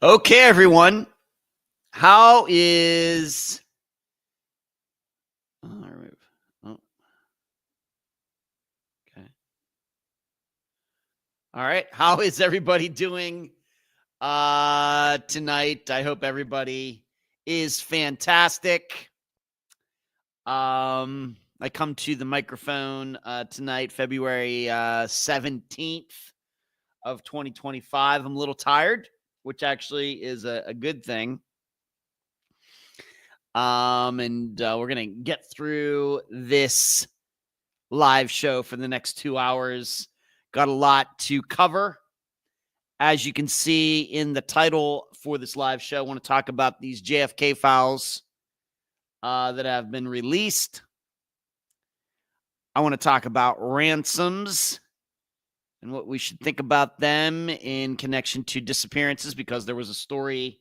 Okay, everyone. How is oh, okay. All right. How is everybody doing tonight? I hope everybody is fantastic. I come to the microphone tonight, February 17th of 2025. I'm a little tired, which actually is a good thing. And we're gonna get through this live show for the next 2 hours. Got a lot to cover. As you can see in the title for this live show, I want to talk about these JFK files that have been released. I want to talk about ransoms and what we should think about them in connection to disappearances, because there was a story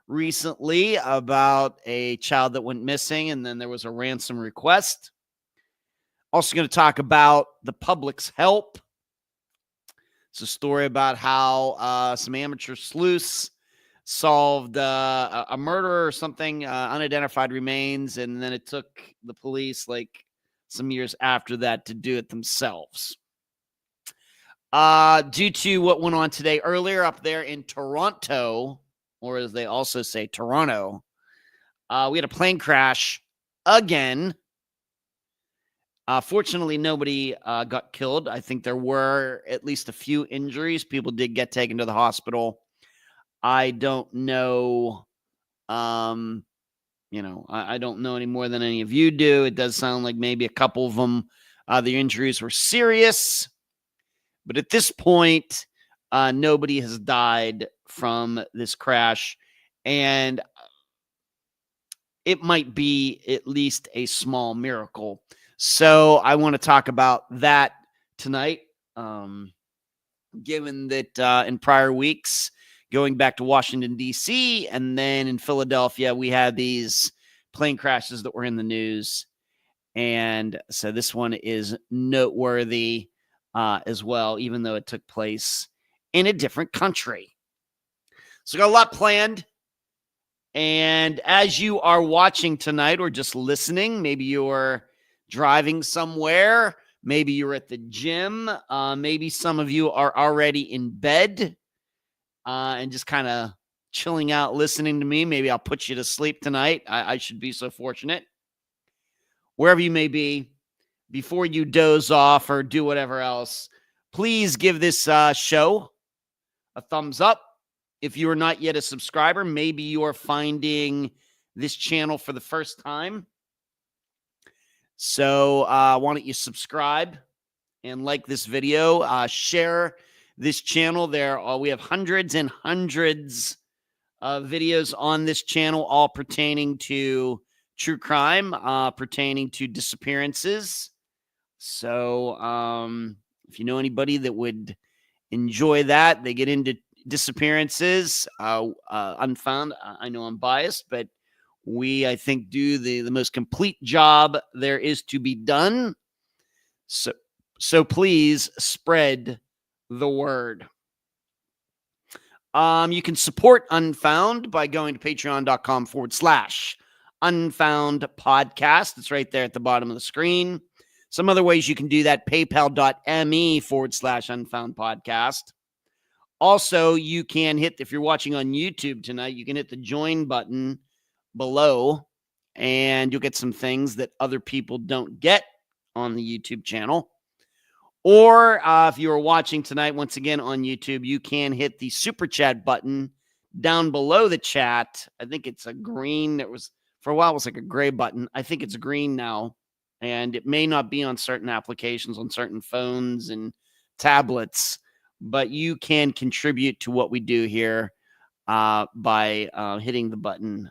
recently about a child that went missing, and then there was a ransom request. Also going to talk about the public's help. It's a story about how some amateur sleuths solved a murder or something, unidentified remains, and then it took the police like some years after that to do it themselves. Due to what went on today earlier up there in Toronto, or as they also say, Toronto, we had a plane crash again. Fortunately, nobody got killed. I think there were at least a few injuries. People did get taken to the hospital. I don't know. I don't know any more than any of you do. It does sound like maybe a couple of them, the injuries were serious. But at this point, nobody has died from this crash. And it might be at least a small miracle. So I want to talk about that tonight, given that in prior weeks, going back to Washington, D.C., and then in Philadelphia, we had these plane crashes that were in the news. And so this one is noteworthy as well, even though it took place in a different country. So got a lot planned. And as you are watching tonight or just listening, maybe you're driving somewhere, maybe you're at the gym, maybe some of you are already in bed and just kind of chilling out, listening to me. Maybe I'll put you to sleep tonight. I should be so fortunate. Wherever you may be, before you doze off or do whatever else, please give this show a thumbs up. If you are not yet a subscriber, maybe you are finding this channel for the first time. So why don't you subscribe and like this video, share this channel. We have hundreds and hundreds of videos on this channel, all pertaining to true crime, pertaining to disappearances. So if you know anybody that would enjoy that, they get into disappearances, Unfound. I know I'm biased, but we, I think, do the most complete job there is to be done. So please spread the word. You can support Unfound by going to patreon.com/Unfound podcast. It's right there at the bottom of the screen. Some other ways you can do that: paypal.me/Unfound podcast. Also, you can hit, if you're watching on YouTube tonight, you can hit the join button below and you'll get some things that other people don't get on the YouTube channel. Or if you are watching tonight, once again on YouTube, you can hit the super chat button down below the chat. I think it's a green. It was, for a while, it was like a gray button. I think it's green now. And it may not be on certain applications, on certain phones and tablets, but you can contribute to what we do here by hitting the button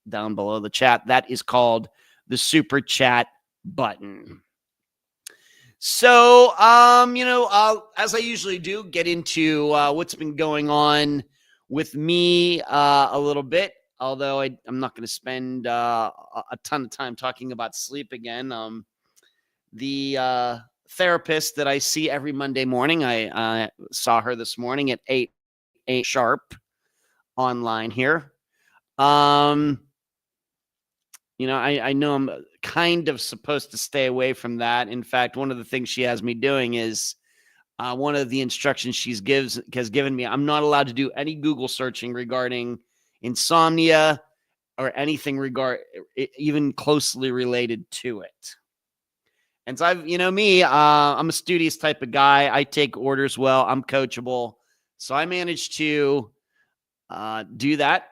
down below the chat. That is called the super chat button. So, as I usually do, get into what's been going on with me a little bit, although I'm not going to spend a ton of time talking about sleep again. The therapist that I see every Monday morning, I saw her this morning at 8 sharp. online here. I know I'm kind of supposed to stay away from that. In fact, one of the things she has me doing is one of the instructions has given me, I'm not allowed to do any Google searching regarding insomnia or anything even closely related to it. And so I'm a studious type of guy. I take orders well. I'm coachable. So I managed to do that.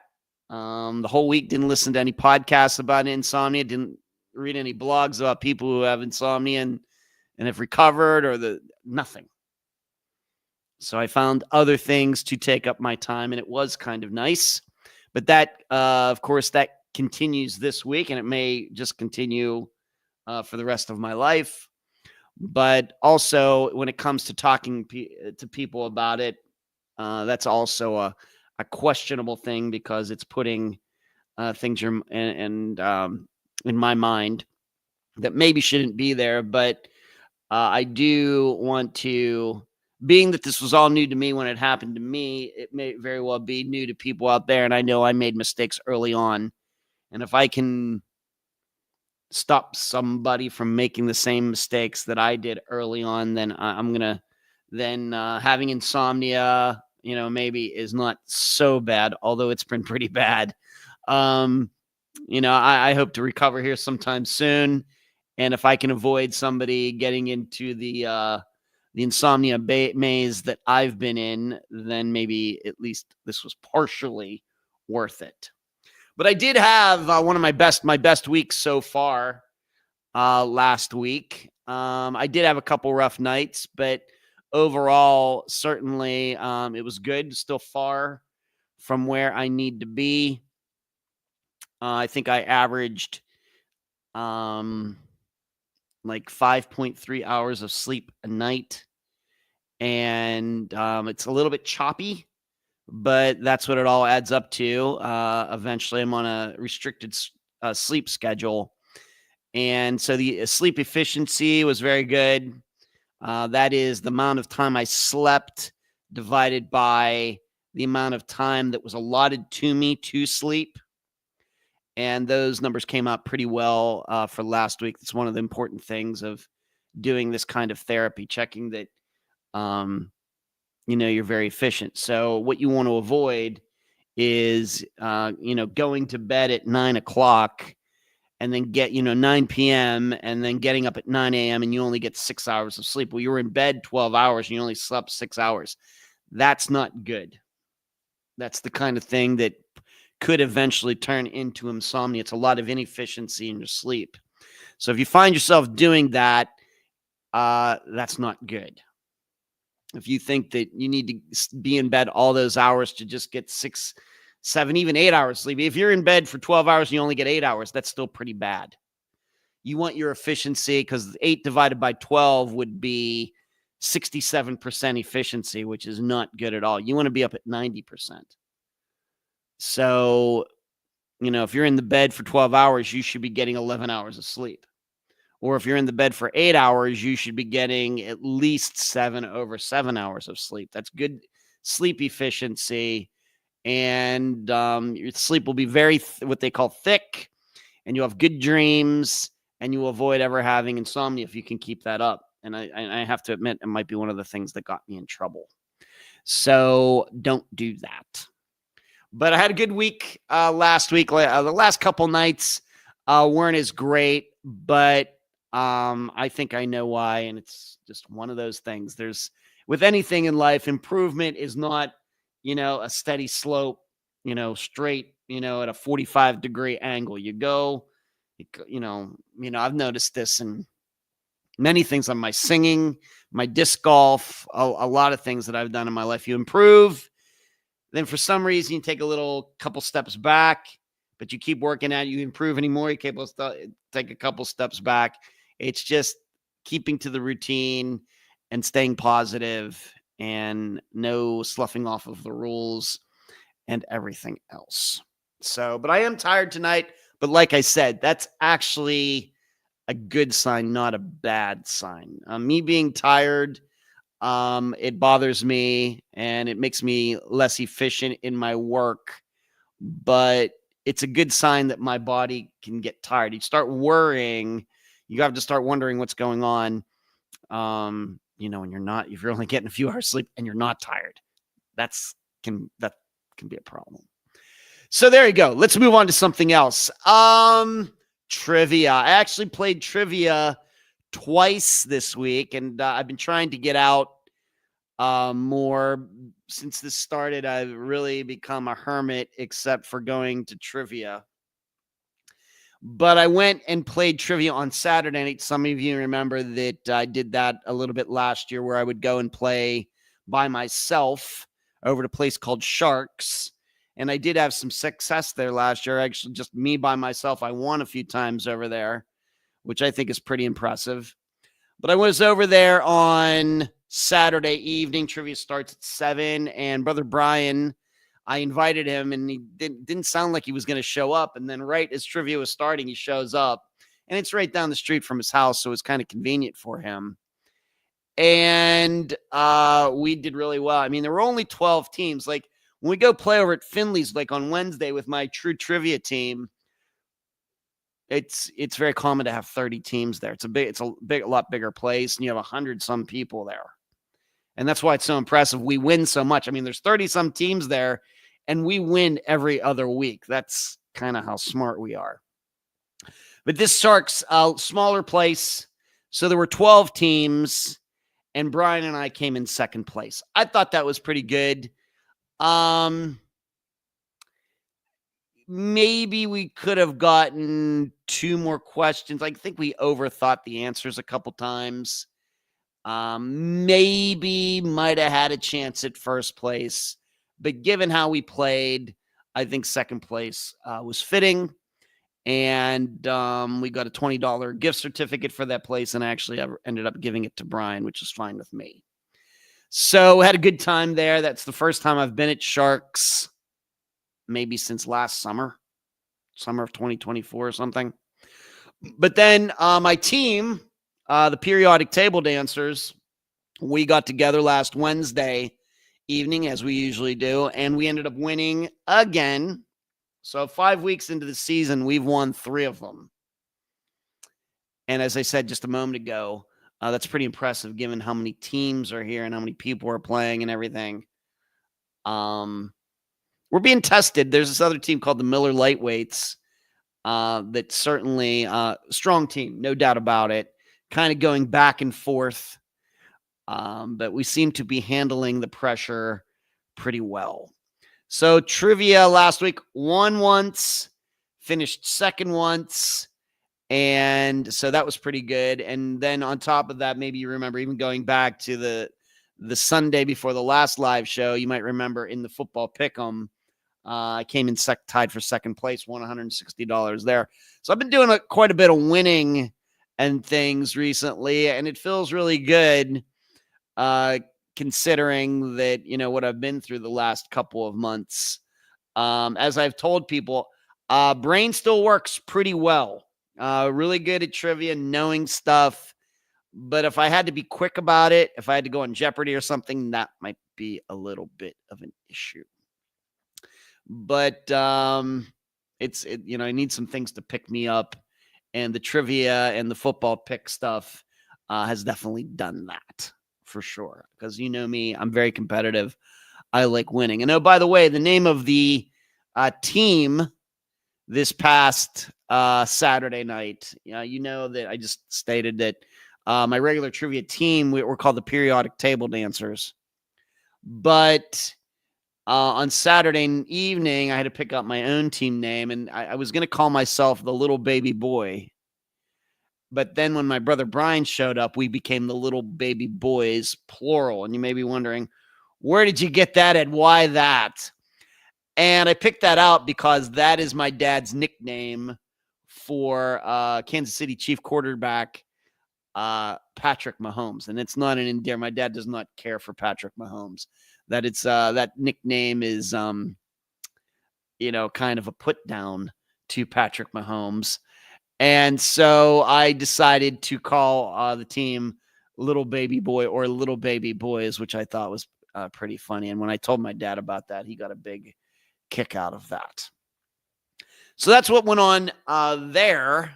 The whole week, didn't listen to any podcasts about insomnia, didn't read any blogs about people who have insomnia and have recovered nothing. So I found other things to take up my time, and it was kind of nice. But that, of course, that continues this week, and it may just continue for the rest of my life. But also, when it comes to talking to people about it, that's also a questionable thing because it's putting things in my mind that maybe shouldn't be there. But I do want to, being that this was all new to me when it happened to me, it may very well be new to people out there. And I know I made mistakes early on. And if I can stop somebody from making the same mistakes that I did early on, then I'm going to, then having insomnia, maybe is not so bad, although it's been pretty bad. I hope to recover here sometime soon. And if I can avoid somebody getting into the insomnia maze that I've been in, then maybe at least this was partially worth it. But I did have one of my best weeks so far last week. I did have a couple rough nights, but overall, certainly it was good. Still far from where I need to be. I think I averaged like 5.3 hours of sleep a night. And it's a little bit choppy, but that's what it all adds up to. Eventually, I'm on a restricted sleep schedule. And so the sleep efficiency was very good. That is the amount of time I slept divided by the amount of time that was allotted to me to sleep. And those numbers came out pretty well for last week. That's one of the important things of doing this kind of therapy, checking that, you're very efficient. So what you want to avoid is, going to bed at 9 o'clock and then 9 p.m. and then getting up at 9 a.m. and you only get 6 hours of sleep. Well, you were in bed 12 hours and you only slept 6 hours. That's not good. That's the kind of thing that could eventually turn into insomnia. It's a lot of inefficiency in your sleep. So if you find yourself doing that, that's not good. If you think that you need to be in bed all those hours to just get 6, 7, even 8 hours sleep, if you're in bed for 12 hours and you only get 8 hours, that's still pretty bad. You want your efficiency, because 8 divided by 12 would be 67% efficiency, which is not good at all. You want to be up at 90%. So, if you're in the bed for 12 hours, you should be getting 11 hours of sleep. Or if you're in the bed for 8 hours, you should be getting at least 7 hours of sleep. That's good sleep efficiency. And your sleep will be very, what they call thick, and you'll have good dreams, and you will avoid ever having insomnia if you can keep that up. And I have to admit, it might be one of the things that got me in trouble. So don't do that. But I had a good week last week. The last couple nights weren't as great, but I think I know why. And it's just one of those things. With anything in life, improvement is not, a steady slope, straight, at a 45-degree angle. You go, I've noticed this in many things on my singing, my disc golf, a lot of things that I've done in my life. You improve. Then for some reason, you take a couple steps back, but you keep working at it. You improve anymore. You take a couple steps back. It's just keeping to the routine and staying positive and no sloughing off of the rules and everything else. So, but I am tired tonight. But like I said, that's actually a good sign, not a bad sign. Me being tired, It bothers me and it makes me less efficient in my work, but it's a good sign that my body can get tired. You start worrying, you have to start wondering what's going on. When if you're only getting a few hours sleep and you're not tired, that can be a problem. So there you go. Let's move on to something else. Trivia. I actually played trivia twice this week, and I've been trying to get out more since this started. I've really become a hermit, except for going to trivia. But I went and played trivia on Saturday night. Some of you remember that I did that a little bit last year, where I would go and play by myself over at a place called Sharks. And I did have some success there last year. Actually, just me by myself. I won a few times over there, which I think is pretty impressive. But I was over there on Saturday evening. Trivia starts at 7. And Brother Brian, I invited him, and he didn't sound like he was going to show up. And then right as trivia was starting, he shows up. And it's right down the street from his house, so it's kind of convenient for him. And we did really well. I mean, there were only 12 teams. Like, when we go play over at Finley's, like on Wednesday with my true trivia team, it's very common to have 30 teams there. It's a lot bigger place, and you have 100 some people there. And that's why it's so impressive. We win so much. I mean, there's 30 some teams there, and we win every other week. That's kind of how smart we are. But this Sharks, smaller place. So there were 12 teams, and Brian and I came in second place. I thought that was pretty good. Maybe we could have gotten 2 more questions. I think we overthought the answers a couple times. Maybe might have had a chance at first place, but given how we played, I think second place was fitting. And we got a $20 gift certificate for that place, and actually I ended up giving it to Brian, which is fine with me. So had a good time there. That's the first time I've been at Sharks, maybe since last summer of 2024 or something. But then my team, the Periodic Table Dancers, we got together last Wednesday evening, as we usually do, and we ended up winning again. So 5 weeks into the season, we've won 3 of them. And as I said just a moment ago, that's pretty impressive given how many teams are here and how many people are playing and everything. We're being tested. There's this other team called the Miller Lightweights that's certainly a strong team, no doubt about it, kind of going back and forth. But we seem to be handling the pressure pretty well. So trivia last week, won once, finished second once. And so that was pretty good. And then on top of that, maybe you remember even going back to the Sunday before the last live show, you might remember in the football pick'em, I came in tied for second place, won $160 there. So I've been doing quite a bit of winning and things recently, and it feels really good considering that, what I've been through the last couple of months. As I've told people, brain still works pretty well. Really good at trivia, knowing stuff. But if I had to be quick about it, if I had to go on Jeopardy or something, that might be a little bit of an issue. But I need some things to pick me up, and the trivia and the football pick stuff has definitely done that for sure. Because you know me, I'm very competitive. I like winning. And oh, by the way, the name of the team this past Saturday night, you know that I just stated that my regular trivia team, we're called the Periodic Table Dancers. But on Saturday evening, I had to pick up my own team name, and I was going to call myself the Little Baby Boy. But then when my brother Brian showed up, we became the Little Baby Boys, plural. And you may be wondering, where did you get that and why that? And I picked that out because that is my dad's nickname for Kansas City Chief quarterback Patrick Mahomes. And it's not an endearment. My dad does not care for Patrick Mahomes. That it's that nickname is kind of a put down to Patrick Mahomes. And so I decided to call the team little baby boy or little baby boys, which I thought was pretty funny. And when I told my dad about that, he got a big kick out of that. So that's what went on there.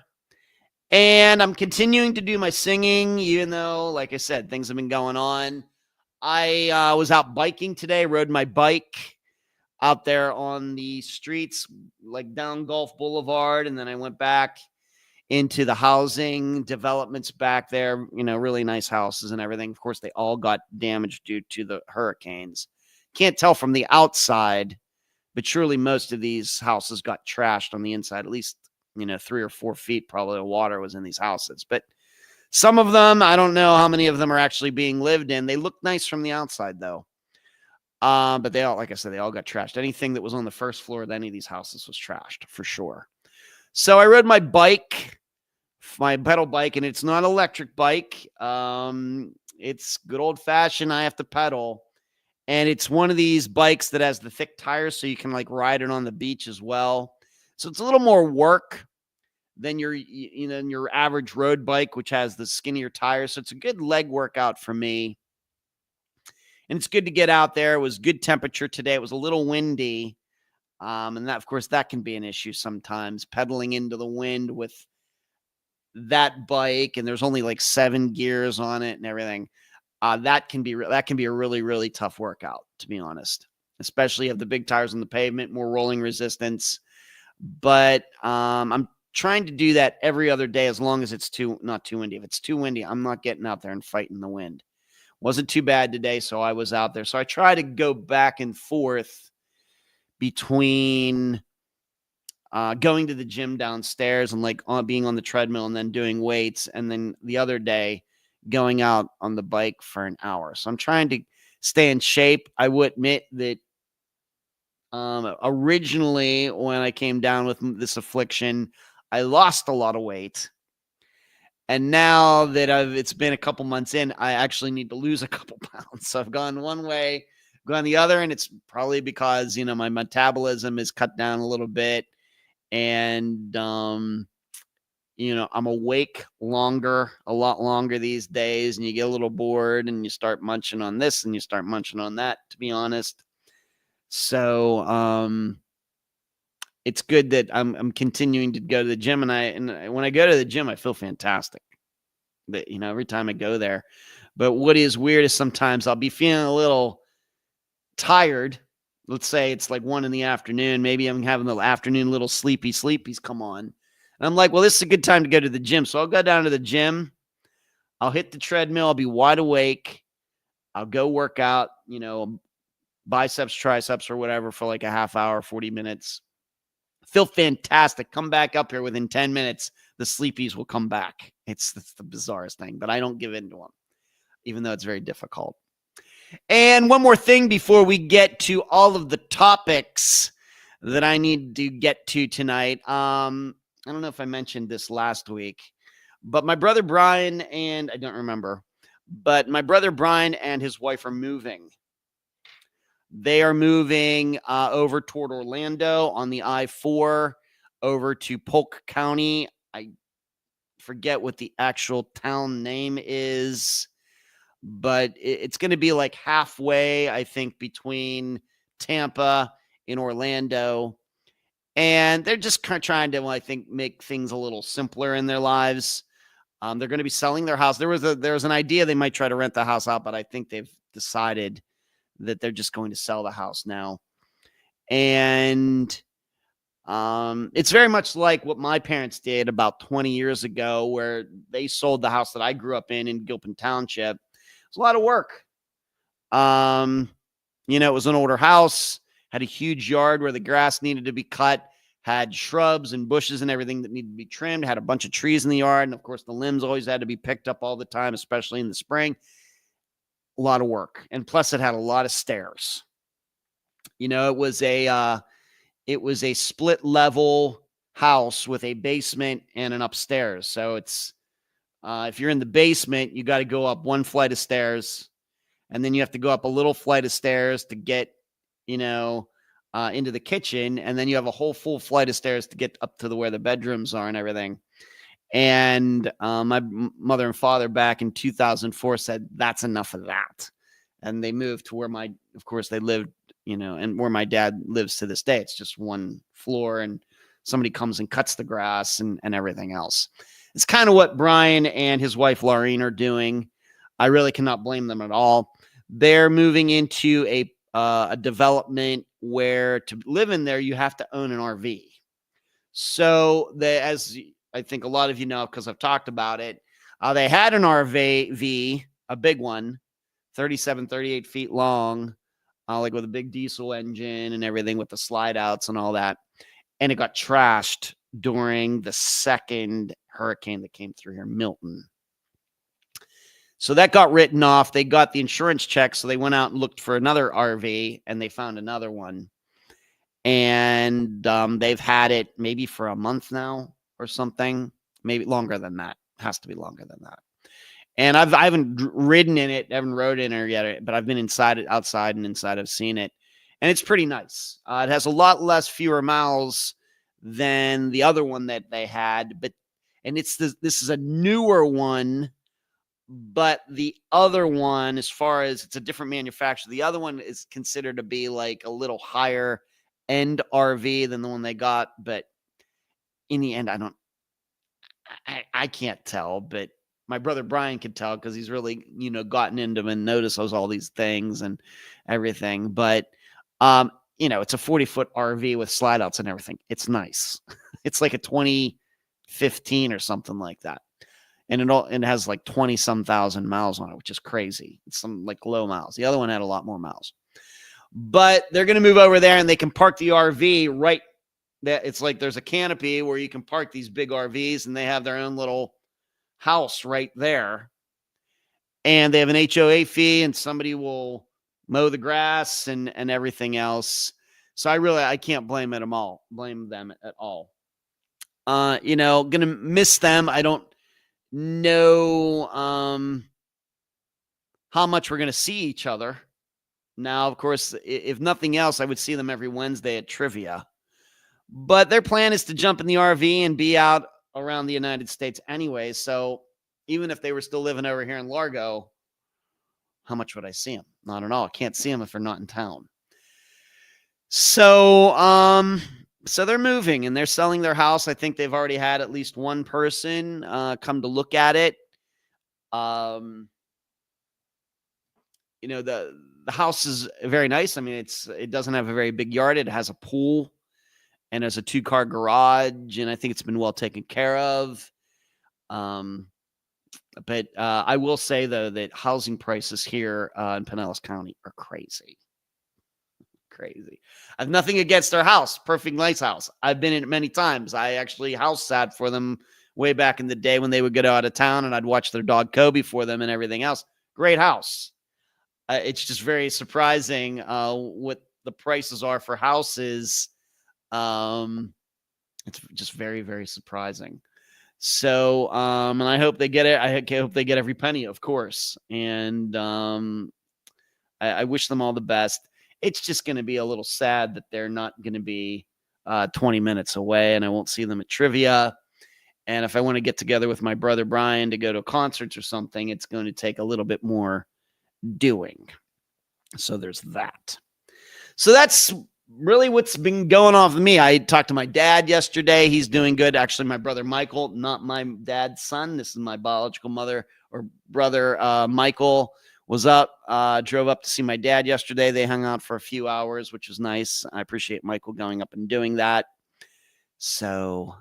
And I'm continuing to do my singing, even though, like I said, things have been going on. I was out biking today, rode my bike out there on the streets, like down Gulf Boulevard. And then I went back into the housing developments back there, really nice houses and everything. Of course, they all got damaged due to the hurricanes. Can't tell from the outside, but surely most of these houses got trashed on the inside. At least, 3 or 4 feet probably of water was in these houses. But some of them, I don't know how many of them are actually being lived in. They look nice from the outside, though. But they all, like I said, they all got trashed. Anything that was on the first floor of any of these houses was trashed for sure. So I rode my bike, my pedal bike, and it's not an electric bike. It's good old fashioned. I have to pedal. And it's one of these bikes that has the thick tires, so you can like ride it on the beach as well. So it's a little more work than your average road bike, which has the skinnier tires. So it's a good leg workout for me. And it's good to get out there. It was good temperature today. It was a little windy. And that, of course, that can be an issue sometimes, pedaling into the wind with that bike. And there's only like 7 gears on it and everything. That can be a really, really tough workout, to be honest, especially if the big tires on the pavement, more rolling resistance. But I'm trying to do that every other day as long as it's not too windy. If it's too windy, I'm not getting out there and fighting the wind. Wasn't too bad today, so I was out there. So I try to go back and forth between going to the gym downstairs and like being on the treadmill and then doing weights, and then the other day going out on the bike for an hour. So I'm trying to stay in shape. I would admit that originally when I came down with this affliction, I lost a lot of weight. And now that it's been a couple months in, I actually need to lose a couple pounds. So I've gone one way, gone the other, and it's probably because, my metabolism is cut down a little bit. And, I'm awake a lot longer these days, and you get a little bored and you start munching on this and you start munching on that, to be honest. So, it's good that I'm continuing to go to the gym, and when I go to the gym, I feel fantastic. But, every time I go there. But what is weird is sometimes I'll be feeling a little tired. Let's say it's like 1 PM. Maybe I'm having the afternoon little sleepies come on. And I'm like, well, this is a good time to go to the gym. So I'll go down to the gym. I'll hit the treadmill. I'll be wide awake. I'll go work out, biceps, triceps, or whatever for like a half hour, 40 minutes. Feel fantastic. Come back up here within 10 minutes. The sleepies will come back. It's the bizarrest thing, but I don't give in to them, even though it's very difficult. And one more thing before we get to all of the topics that I need to get to tonight. I don't know if I mentioned this last week, but my brother Brian and I don't remember, but my brother Brian and his wife are moving. They are moving over toward Orlando on the I-4 over to Polk County. I forget what the actual town name is, but it's going to be like halfway, I think, between Tampa and Orlando. And they're just kind of trying to, I think, make things a little simpler in their lives. They're going to be selling their house. There was an idea they might try to rent the house out, but I think they've decided that they're just going to sell the house now. And it's very much like what my parents did about 20 years ago, where they sold the house that I grew up in Gilpin Township. It's a lot of work. It was an older house, had a huge yard where the grass needed to be cut, had shrubs and bushes and everything that needed to be trimmed, had a bunch of trees in the yard. And of course, the limbs always had to be picked up all the time, especially in the spring. A lot of work. And plus it had a lot of stairs. It was a split level house with a basement and an upstairs. So it's, if you're in the basement, you got to go up one flight of stairs, and then you have to go up a little flight of stairs to get, into the kitchen. And then you have a whole full flight of stairs to get up to where the bedrooms are and everything. And my mother and father back in 2004 said, that's enough of that. And they moved to where of course, they lived, and where my dad lives to this day. It's just one floor, and somebody comes and cuts the grass and everything else. It's kind of what Brian and his wife, Laureen, are doing. I really cannot blame them at all. They're moving into a development where to live in there, you have to own an RV. So as I think a lot of you know, because I've talked about it, they had an RV, a big one, 37, 38 feet long, like with a big diesel engine and everything with the slide outs and all that. And it got trashed during the second hurricane that came through here, Milton. So that got written off. They got the insurance check. So they went out and looked for another RV, and they found another one. And they've had it maybe for a month now or something, maybe longer than that. Has to be longer than that. And I haven't ridden in it, haven't rode in it yet, but I've been outside and inside. I've seen it, and it's pretty nice. It has a lot fewer miles than the other one that they had, and this is a newer one. But the other one, as far as it's a different manufacturer, the other one is considered to be like a little higher end RV than the one they got. But in the end, I can't tell, but my brother Brian could tell because he's really, gotten into them and notices all these things and everything. But, it's a 40-foot RV with slide outs and everything. It's nice. It's like a 2015 or something like that. And it has like 20-some thousand miles on it, which is crazy. It's some like low miles. The other one had a lot more miles. But they're going to move over there, and they can park the RV right there. It's like there's a canopy where you can park these big RVs, and they have their own little house right there. And they have an HOA fee, and somebody will mow the grass and everything else. So I can't blame them at all. Gonna miss them. I don't know how much we're gonna see each other. Now, of course, if nothing else, I would see them every Wednesday at trivia. But their plan is to jump in the RV and be out around the United States anyway. So even if they were still living over here in Largo, how much would I see them? Not at all. I can't see them if they're not in town. So, so they're moving and they're selling their house. I think they've already had at least one person come to look at it. The house is very nice. I mean, it doesn't have a very big yard. It has a pool and has a 2-car garage, and I think it's been well taken care of. But I will say, though, that housing prices here in Pinellas County are crazy. Crazy. I have nothing against their house. Perfect, nice house. I've been in it many times. I actually house sat for them way back in the day when they would get out of town, and I'd watch their dog Kobe for them and everything else. Great house. It's just very surprising what the prices are for houses. It's just very, very surprising. So, and I hope they get it. I hope they get every penny, of course. And I wish them all the best. It's just going to be a little sad that they're not going to be 20 minutes away, and I won't see them at trivia. And if I want to get together with my brother Brian to go to concerts or something, it's going to take a little bit more doing. So there's that. So that's really what's been going on with me. I talked to my dad yesterday. He's doing good. Actually, my brother Michael, not my dad's son. This is my biological mother or brother Michael, was up, drove up to see my dad yesterday. They hung out for a few hours, which was nice. I appreciate Michael going up and doing that. So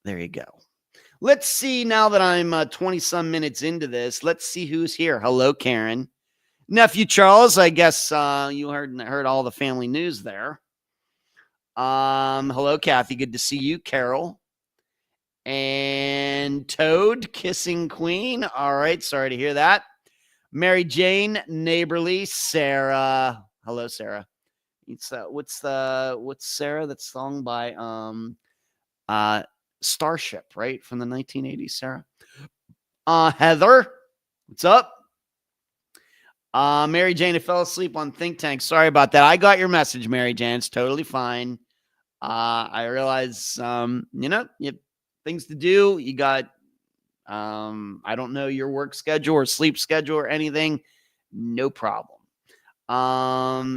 there you go. Let's see, now that I'm 20-some minutes into this, let's see who's here. Hello, Karen. Nephew Charles, I guess you heard all the family news there. Hello, Kathy. Good to see you. Carol. And Toad, kissing queen. All right. Sorry to hear that. Mary Jane, neighborly. Sarah. Hello, Sarah. It's what's Sarah? That song by Starship, right? From the 1980s, Sarah. Heather, what's up? Mary Jane, I fell asleep on Think Tank. Sorry about that. I got your message, Mary Jane. It's totally fine. I realize, you have things to do. You got I don't know your work schedule or sleep schedule or anything. No problem.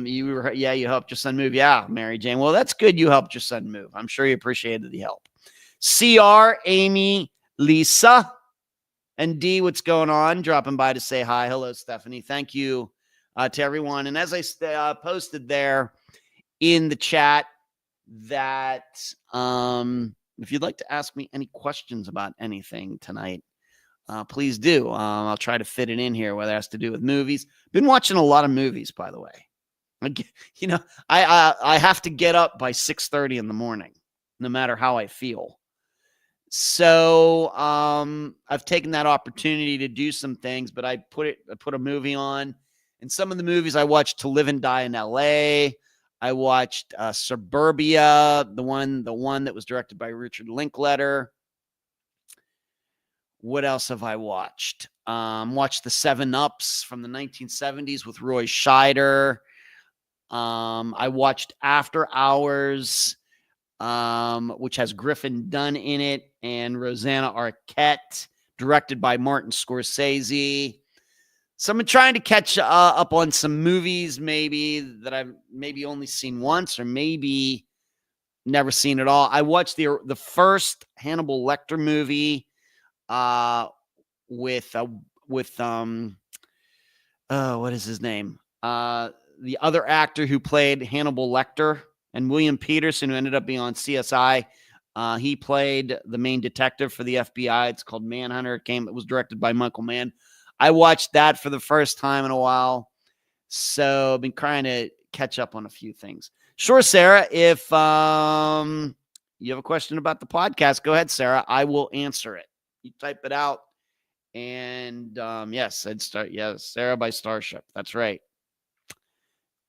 You helped your son move. Yeah, Mary Jane. Well, that's good. You helped your son move. I'm sure he appreciated the help. CR, Amy, Lisa, and D, what's going on? Dropping by to say hi. Hello, Stephanie. Thank you to everyone. And as I posted there in the chat, that if you'd like to ask me any questions about anything tonight, please do. I'll try to fit it in here, whether it has to do with movies. Been watching a lot of movies, by the way. I have to get up by 6:30 in the morning, no matter how I feel. So I've taken that opportunity to do some things, but I put a movie on. And some of the movies I watched, To Live and Die in L.A., I watched Suburbia, the one that was directed by Richard Linklater. What else have I watched? Watched the 7-Ups from the 1970s with Roy Scheider. I watched After Hours, which has Griffin Dunn in it and Rosanna Arquette, directed by Martin Scorsese. So I'm trying to catch up on some movies maybe that I've maybe only seen once or maybe never seen at all. I watched the first Hannibal Lecter movie with what is his name? The other actor who played Hannibal Lecter, and William Peterson, who ended up being on CSI. He played the main detective for the FBI. It's called Manhunter. It was directed by Michael Mann. I watched that for the first time in a while. So I've been trying to catch up on a few things. Sure, Sarah, if you have a question about the podcast, go ahead, Sarah. I will answer it. You type it out. And yes, Sarah by Starship. That's right.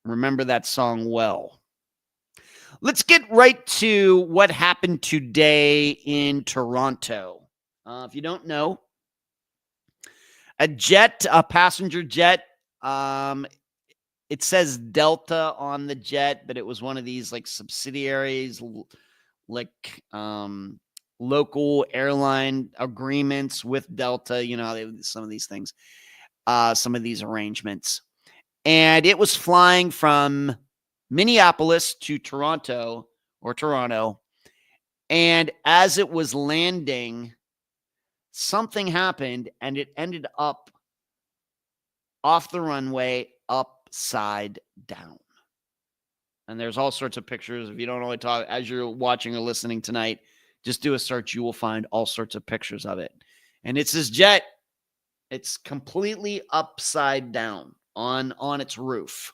Remember that song well. Let's get right to what happened today in Toronto. If you don't know, a passenger jet, it says Delta on the jet, but it was one of these like subsidiaries, like local airline agreements with Delta. Some of these things, some of these arrangements. And it was flying from Minneapolis to Toronto. And as it was landing, something happened and it ended up off the runway upside down. And there's all sorts of pictures. If you don't know what talk, as you're watching or listening tonight, just do a search. You will find all sorts of pictures of it. And it's this jet. It's completely upside down on its roof.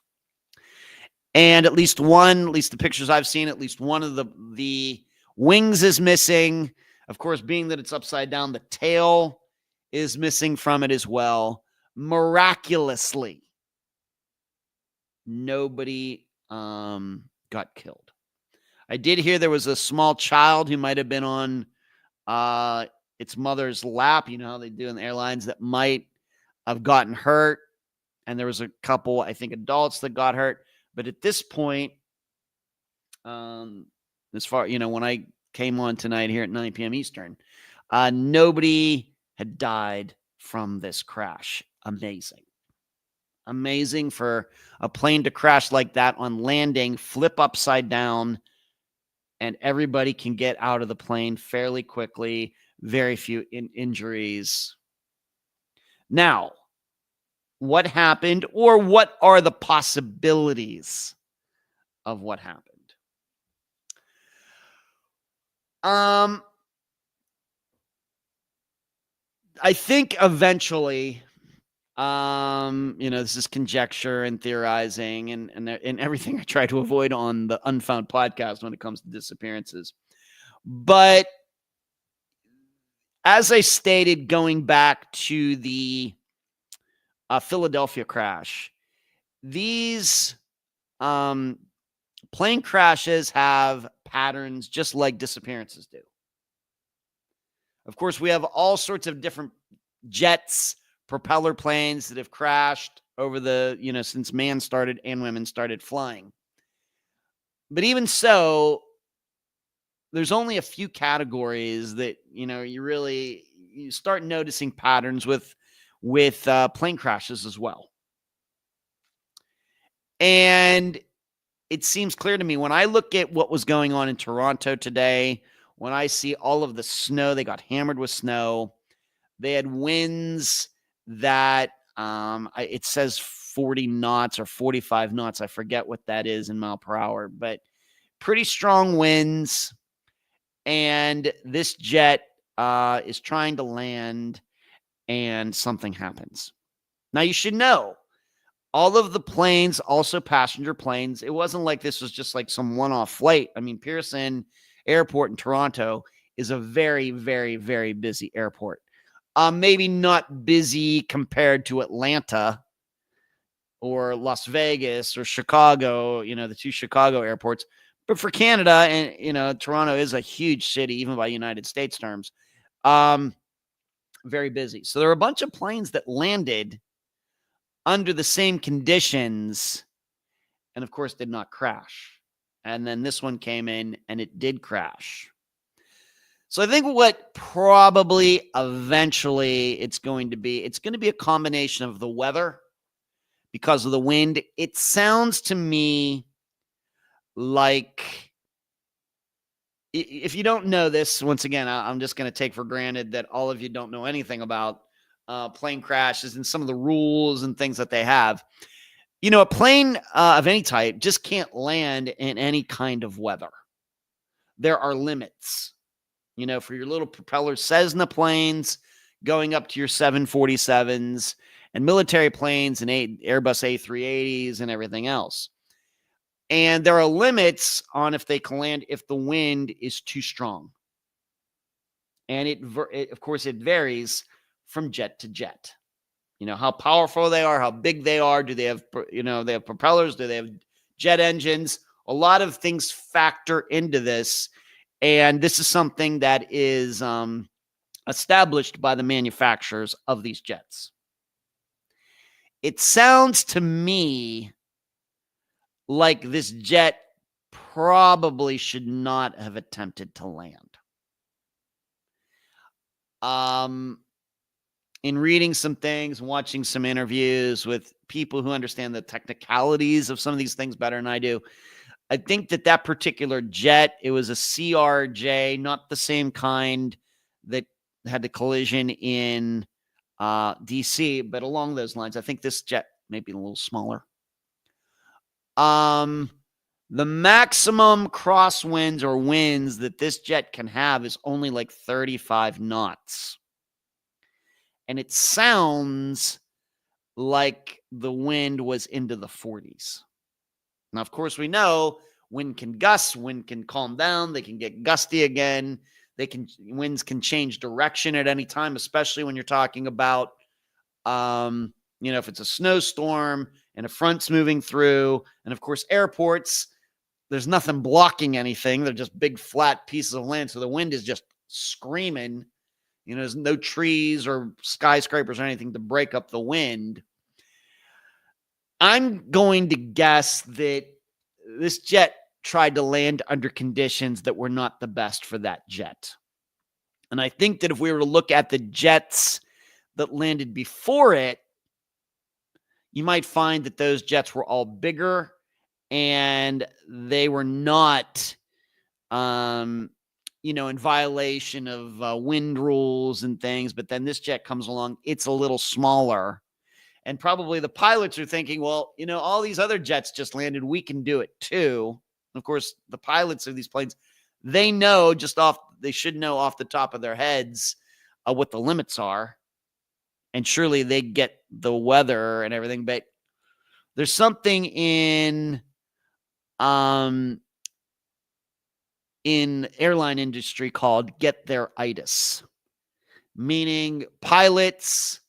And at least the pictures I've seen, at least one of the wings is missing. Of course, being that it's upside down, the tail is missing from it as well. Miraculously, nobody got killed. I did hear there was a small child who might have been on its mother's lap. You know how they do in the airlines, that might have gotten hurt. And there was a couple, I think, adults that got hurt. But at this point, as far, when I came on tonight here at 9 p.m. Eastern, nobody had died from this crash. Amazing for a plane to crash like that on landing, flip upside down, and everybody can get out of the plane fairly quickly. Very few injuries. Now, what happened, or what are the possibilities of what happened? I think eventually, this is conjecture and theorizing and everything I try to avoid on the Unfound podcast when it comes to disappearances. But as I stated, going back to the Philadelphia crash, these plane crashes have patterns just like disappearances do. Of course, we have all sorts of different jets, propeller planes that have crashed over since man started and women started flying. But even so, there's only a few categories that, you you start noticing patterns with plane crashes as well. And it seems clear to me when I look at what was going on in Toronto today, when I see all of the snow, they got hammered with snow. They had winds that it says 40 knots or 45 knots. I forget what that is in mile per hour, but pretty strong winds. And this jet is trying to land and something happens. Now, you should know all of the planes, also passenger planes, it wasn't like this was just like some one-off flight. I mean, Pearson Airport in Toronto is a very, very, very busy airport. Maybe not busy compared to Atlanta or Las Vegas or Chicago, the two Chicago airports. But for Canada, and, Toronto is a huge city, even by United States terms, very busy. So there were a bunch of planes that landed under the same conditions and, of course, did not crash. And then this one came in and it did crash. So I think what probably eventually it's going to be a combination of the weather because of the wind. It sounds to me like, if you don't know this, once again, I'm just going to take for granted that all of you don't know anything about plane crashes and some of the rules and things that they have. A plane of any type just can't land in any kind of weather. There are limits. For your little propeller Cessna planes going up to your 747s and military planes and Airbus A380s and everything else. And there are limits on if they can land if the wind is too strong. And of course, it varies from jet to jet. How powerful they are, how big they are. Do they have, they have propellers? Do they have jet engines? A lot of things factor into this. And this is something that is established by the manufacturers of these jets. It sounds to me like this jet probably should not have attempted to land. In reading some things, watching some interviews with people who understand the technicalities of some of these things better than I do, I think that particular jet, it was a CRJ, not the same kind that had the collision in DC, but along those lines. I think this jet may be a little smaller. The maximum crosswinds or winds that this jet can have is only like 35 knots. And it sounds like the wind was into the 40s. Now, of course, we know wind can gust, wind can calm down, they can get gusty again. Winds can change direction at any time, especially when you're talking about, if it's a snowstorm and a front's moving through. And of course, airports, there's nothing blocking anything. They're just big flat pieces of land. So the wind is just screaming. There's no trees or skyscrapers or anything to break up the wind. I'm going to guess that this jet tried to land under conditions that were not the best for that jet. And I think that if we were to look at the jets that landed before it, you might find that those jets were all bigger and they were not, in violation of wind rules and things. But then this jet comes along, it's a little smaller. And probably the pilots are thinking, well, all these other jets just landed. We can do it too. And of course, the pilots of these planes, they should know off the top of their heads what the limits are. And surely they get the weather and everything. But there's something in airline industry called get there-itis, meaning pilots,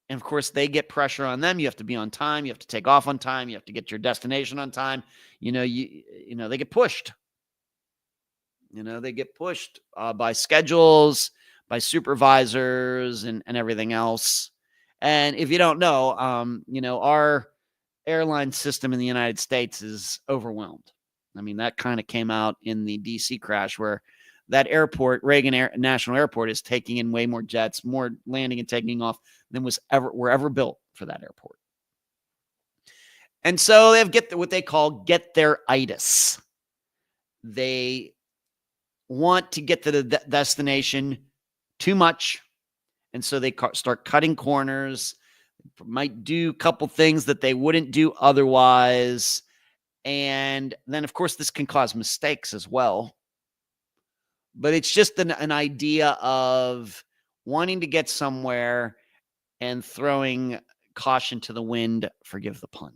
and of course, they get pressure on them. You have to be on time. You have to take off on time. You have to get your destination on time. They get pushed. They get pushed by schedules, by supervisors, and everything else. And if you don't know, our airline system in the United States is overwhelmed. I mean, that kind of came out in the DC crash where that airport, National Airport, is taking in way more jets, more landing and taking off than were ever built for that airport. And so they have what they call get their itis. They want to get to the destination too much. And so they start cutting corners, might do a couple things that they wouldn't do otherwise. And then, of course, this can cause mistakes as well. But it's just an idea of wanting to get somewhere and throwing caution to the wind, forgive the pun.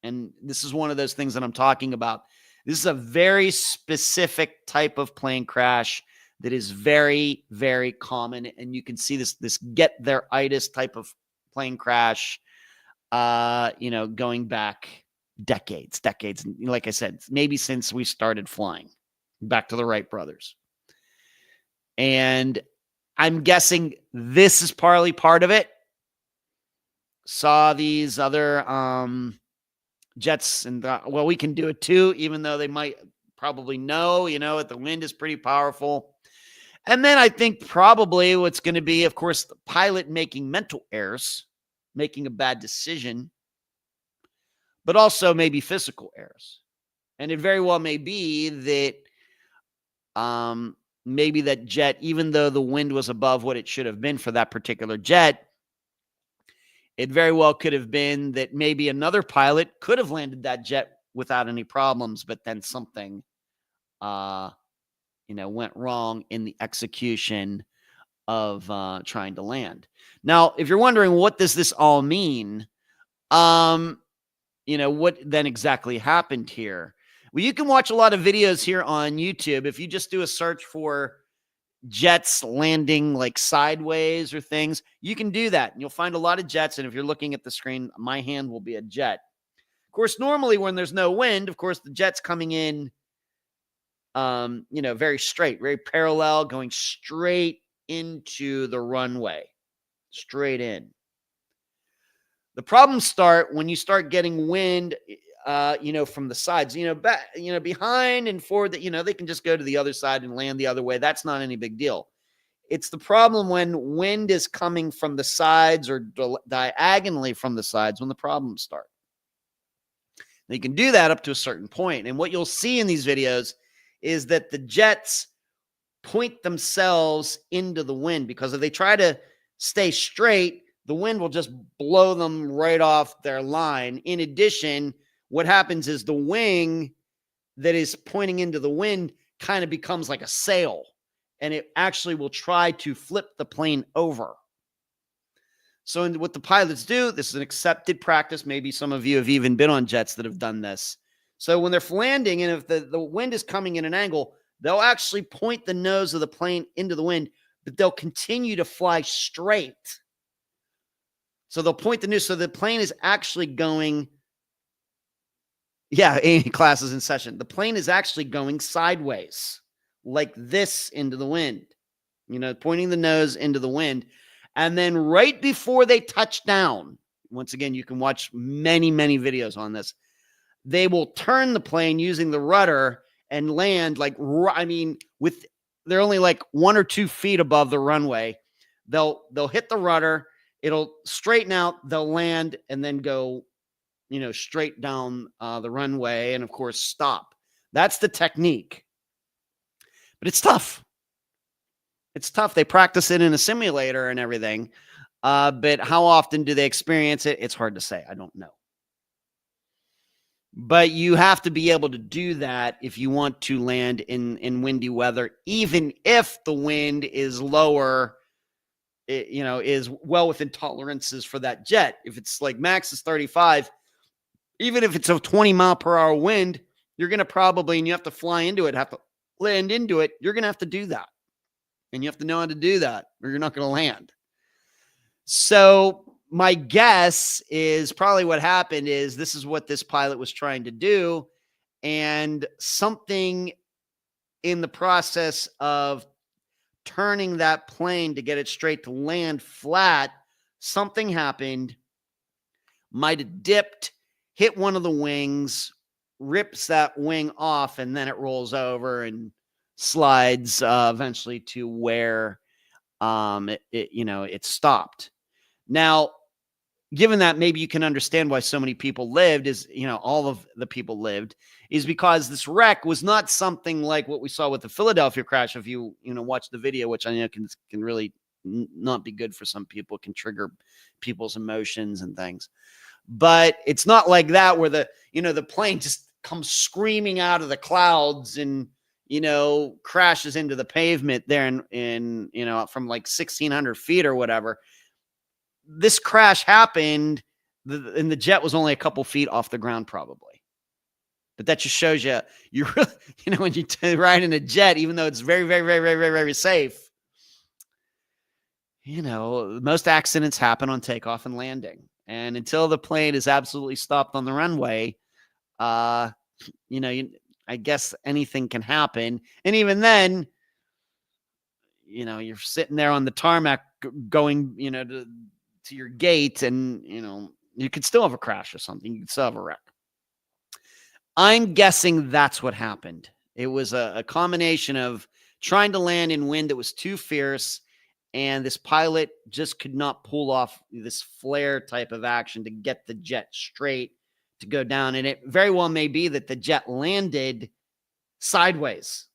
And this is one of those things that I'm talking about. This is a very specific type of plane crash that is very, very common. And you can see this get their itis type of plane crash, going back decades. Like I said, maybe since we started flying, back to the Wright brothers. And I'm guessing this is partly part of it. Saw these other jets and well, we can do it too, even though they might probably know, the wind is pretty powerful. And then I think probably what's going to be, of course, the pilot making mental errors, making a bad decision, but also maybe physical errors. And it very well may be that maybe that jet, even though the wind was above what it should have been for that particular jet, it very well could have been that maybe another pilot could have landed that jet without any problems, but then something, went wrong in the execution of trying to land. Now, if you're wondering what does this all mean, what then exactly happened here? Well, you can watch a lot of videos here on YouTube. If you just do a search for jets landing like sideways or things, you can do that. And you'll find a lot of jets. And if you're looking at the screen, my hand will be a jet. Of course, normally when there's no wind, of course, the jet's coming in, very straight, very parallel, going straight into the runway, straight in. The problems start when you start getting wind, from the sides, behind and forward, that, they can just go to the other side and land the other way. That's not any big deal. It's the problem when wind is coming from the sides or diagonally from the sides when the problems start. Now, you can do that up to a certain point. And what you'll see in these videos is that the jets point themselves into the wind, because if they try to stay straight, the wind will just blow them right off their line. In addition, what happens is the wing that is pointing into the wind kind of becomes like a sail, and it actually will try to flip the plane over. So what the pilots do, this is an accepted practice. Maybe some of you have even been on jets that have done this. So when they're landing, and if the wind is coming in an angle, they'll actually point the nose of the plane into the wind, but they'll continue to fly straight. So they'll point the nose. So the plane is actually going, classes in session. The plane is actually going sideways like this into the wind, pointing the nose into the wind. And then right before they touch down, once again, you can watch many, many videos on this. They will turn the plane using the rudder and land they're only like 1 or 2 feet above the runway. They'll hit the rudder. It'll straighten out. They'll land and then go, straight down the runway, and of course stop. That's the technique. But it's tough. It's tough. They practice it in a simulator and everything. But how often do they experience it? It's hard to say. I don't know. But you have to be able to do that if you want to land in windy weather, even if the wind is lower, is well within tolerances for that jet. If it's like max is 35, even if it's a 20 mile per hour wind, you're going to probably, and you have to fly into it, have to land into it, you're going to have to do that. And you have to know how to do that, or you're not going to land. So my guess is probably what happened is this is what this pilot was trying to do. And something in the process of turning that plane to get it straight to land flat, something happened, might have dipped, hit one of the wings, rips that wing off, and then it rolls over and slides eventually to where it stopped. Now, given that, maybe you can understand why so many people lived, is, all of the people lived, is because this wreck was not something like what we saw with the Philadelphia crash. If you watch the video, which I know can really not be good for some people, can trigger people's emotions and things. But it's not like that where the plane just comes screaming out of the clouds and crashes into the pavement there in from like 1,600 feet or whatever. This crash happened and the jet was only a couple feet off the ground probably. But that just shows you really, when you ride in a jet, even though it's very, very, very, very, very, very safe, most accidents happen on takeoff and landing. And until the plane is absolutely stopped on the runway, I guess anything can happen. And even then, you're sitting there on the tarmac going, to your gate, and, you could still have a crash or something. You could still have a wreck. I'm guessing that's what happened. It was a combination of trying to land in wind that was too fierce, and this pilot just could not pull off this flare type of action to get the jet straight to go down. And it very well may be that the jet landed sideways.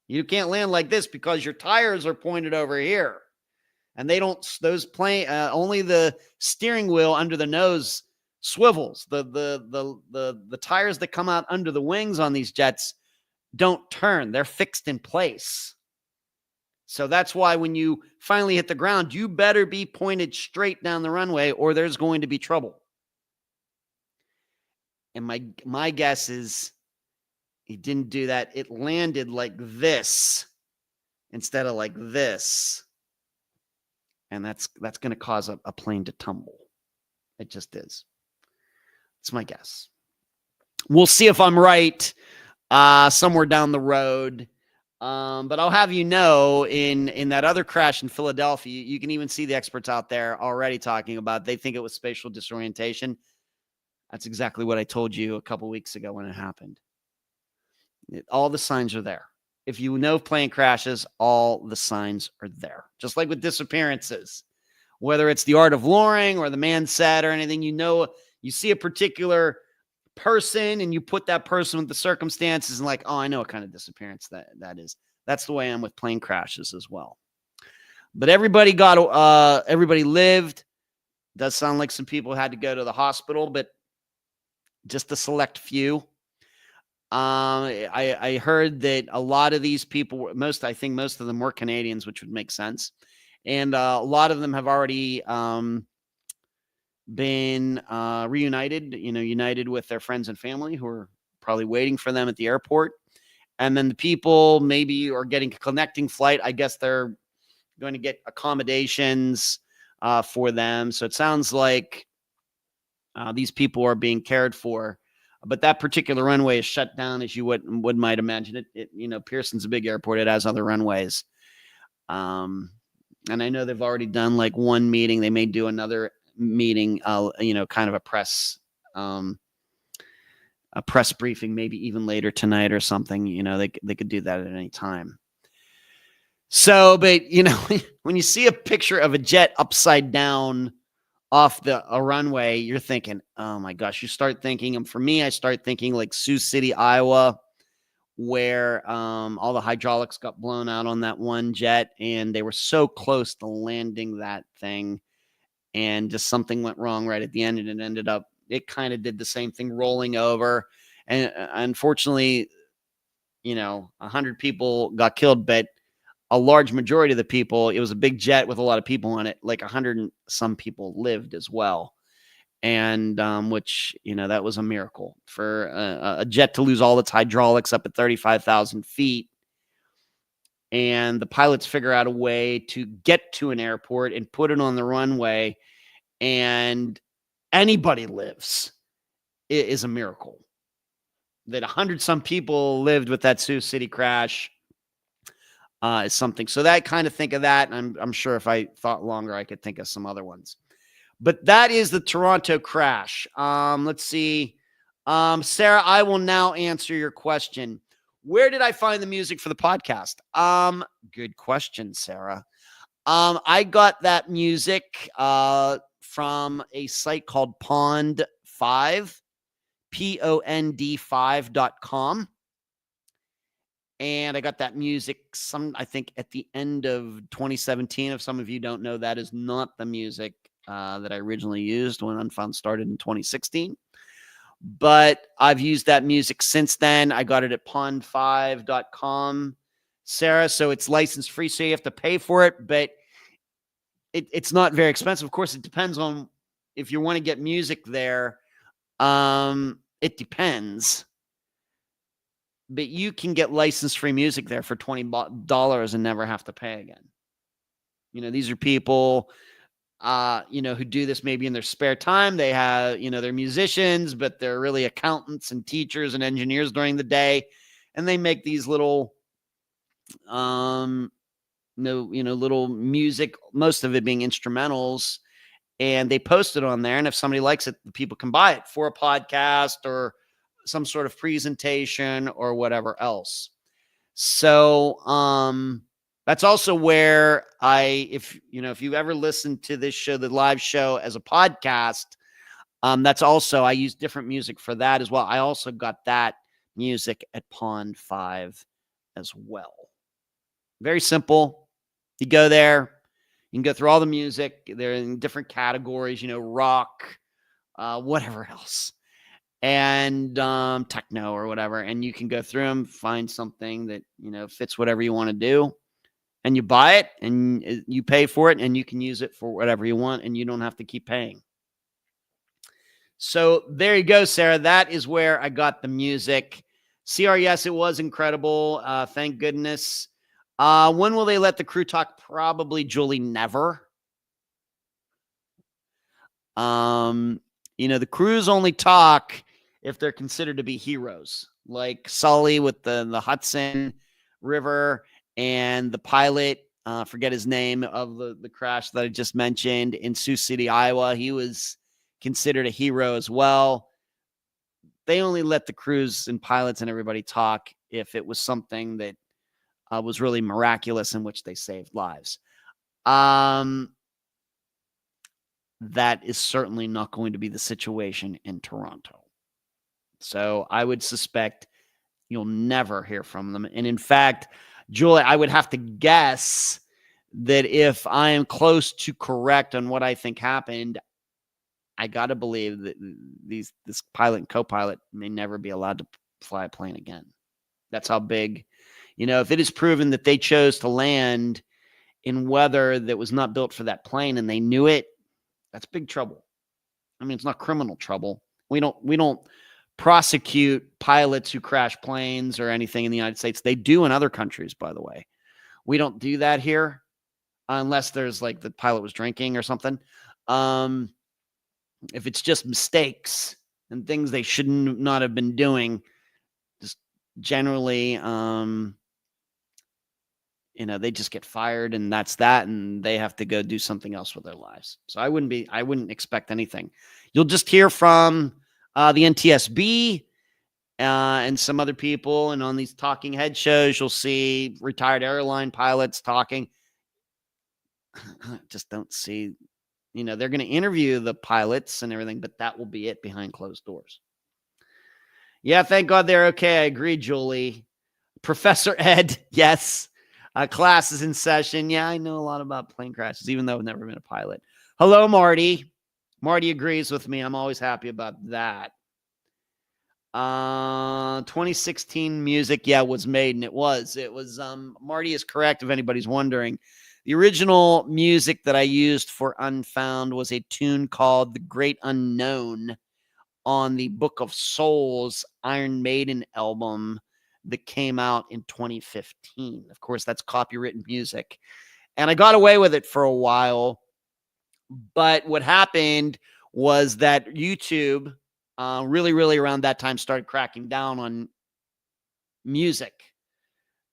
You can't land like this because your tires are pointed over here. And only the steering wheel under the nose swivels. The tires that come out under the wings on these jets don't turn. They're fixed in place. So that's why when you finally hit the ground, you better be pointed straight down the runway or there's going to be trouble. And my guess is he didn't do that. It landed like this instead of like this. And that's going to cause a plane to tumble. It just is. It's my guess. We'll see if I'm right somewhere down the road. But I'll have you know, in that other crash in Philadelphia, you can even see the experts out there already talking about, they think it was spatial disorientation. That's exactly what I told you a couple weeks ago when it happened. All the signs are there. If you know plane crashes, all the signs are there. Just like with disappearances, whether it's the art of luring or the man said or anything, you see a particular person and you put that person with the circumstances and like, oh, I know what kind of disappearance that is. That's the way I'm with plane crashes as well. But everybody lived. Does sound like some people had to go to the hospital, but just a select few. I heard that a lot of these people, I think most of them were Canadians, which would make sense. And a lot of them have already been reunited, united with their friends and family who are probably waiting for them at the airport. And then the people maybe are getting a connecting flight. I guess they're going to get accommodations for them. So it sounds like these people are being cared for. But that particular runway is shut down, as you might imagine. Pearson's a big airport. It has other runways. And I know they've already done like one meeting. They may do another meeting, kind of a press briefing, maybe even later tonight or something. They could do that at any time. So, but, when you see a picture of a jet upside down off a runway, you're thinking, oh my gosh, you start thinking, and for me, I start thinking like Sioux City, Iowa, where all the hydraulics got blown out on that one jet, and they were so close to landing that thing, and just something went wrong right at the end, and it kind of did the same thing, rolling over. And unfortunately, 100 people got killed, but a large majority of the people, it was a big jet with a lot of people on it, like 100 and some people lived as well. And which, that was a miracle for a jet to lose all its hydraulics up at 35,000 feet. And the pilots figure out a way to get to an airport and put it on the runway, and anybody lives. It is a miracle that 100 some people lived with that Sioux City crash. Is something. So that kind of think of that. And I'm sure if I thought longer, I could think of some other ones. But that is the Toronto crash. Let's see. Sarah, I will now answer your question. Where did I find the music for the podcast? Good question, Sarah. I got that music from a site called Pond 5, POND5.com. And I got that music I think at the end of 2017. If some of you don't know, that is not the music that I originally used when Unfound started in 2016. But I've used that music since then. I got it at pond5.com, Sarah. So it's license free. So you have to pay for it, but it's not very expensive. Of course, it depends on if you want to get music there. It depends. But you can get license-free music there for $20 and never have to pay again. These are people, who do this maybe in their spare time. They have, they're musicians, but they're really accountants and teachers and engineers during the day. And they make these little, little music, most of it being instrumentals. And they post it on there. And if somebody likes it, people can buy it for a podcast or some sort of presentation or whatever else. So that's also where if you ever listen to this show, the live show as a podcast, that's also, I use different music for that as well. I also got that music at Pond 5 as well. Very simple. You go there, you can go through all the music. They're in different categories, rock, whatever else, and techno or whatever. And you can go through them, find something that, fits whatever you want to do. And you buy it and you pay for it and you can use it for whatever you want and you don't have to keep paying. So there you go, Sarah. That is where I got the music. CR, yes, it was incredible. Thank goodness. When will they let the crew talk? Probably, Julie, never. The crews only talk if they're considered to be heroes, like Sully with the Hudson River and the pilot, forget his name, of the crash that I just mentioned in Sioux City, Iowa. He was considered a hero as well. They only let the crews and pilots and everybody talk if it was something that was really miraculous in which they saved lives. That is certainly not going to be the situation in Toronto. So I would suspect you'll never hear from them. And in fact, Julie, I would have to guess that if I am close to correct on what I think happened, I got to believe that this pilot and co-pilot may never be allowed to fly a plane again. That's how big, if it is proven that they chose to land in weather that was not built for that plane and they knew it, that's big trouble. I mean, it's not criminal trouble. We don't prosecute pilots who crash planes or anything in the United States. They do in other countries, by the way. We don't do that here unless there's like the pilot was drinking or something. If it's just mistakes and things they should not have been doing, just generally, they just get fired and that's that, and they have to go do something else with their lives. So I wouldn't expect anything. You'll just hear from the NTSB and some other people, and on these talking head shows, you'll see retired airline pilots talking. Just don't see, they're going to interview the pilots and everything, but that will be it behind closed doors. Yeah, thank God they're okay. I agree, Julie. Professor Ed, yes. Class is in session. Yeah, I know a lot about plane crashes, even though I've never been a pilot. Hello, Marty. Marty agrees with me. I'm always happy about that. 2016 music, yeah, was made, and it was. Marty is correct if anybody's wondering. The original music that I used for Unfound was a tune called The Great Unknown on the Book of Souls Iron Maiden album that came out in 2015. Of course, that's copywritten music. And I got away with it for a while. But what happened was that YouTube really, really around that time started cracking down on music.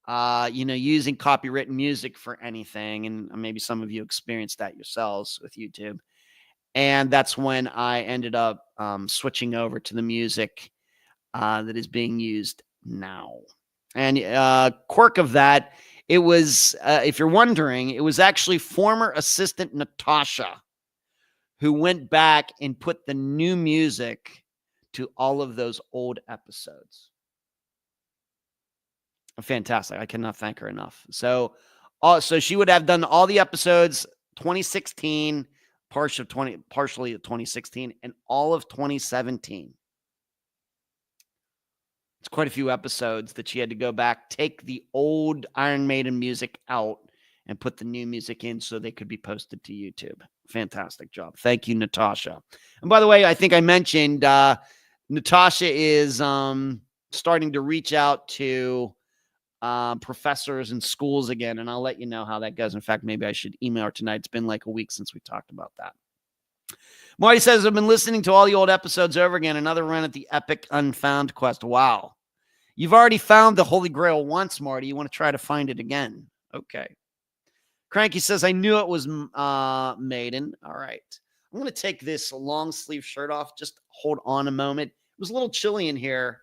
Using copywritten music for anything. And maybe some of you experienced that yourselves with YouTube. And that's when I ended up switching over to the music that is being used now. And quirk of that, it was, if you're wondering, it was actually former assistant Natasha who went back and put the new music to all of those old episodes. Fantastic. I cannot thank her enough. So she would have done all the episodes 2016, partially 2016, and all of 2017. It's quite a few episodes that she had to go back, take the old Iron Maiden music out, and put the new music in so they could be posted to YouTube. Fantastic job. Thank you, Natasha. And by the way, I think I mentioned Natasha is starting to reach out to professors and schools again, and I'll let you know how that goes. In fact, maybe I should email her tonight. It's been like a week since we talked about that. Marty says, I've been listening to all the old episodes over again. Another run at the epic Unfound quest. Wow. You've already found the Holy Grail once, Marty. You want to try to find it again. Okay. Cranky says, I knew it was Maiden. All right. I'm going to take this long sleeve shirt off. Just hold on a moment. It was a little chilly in here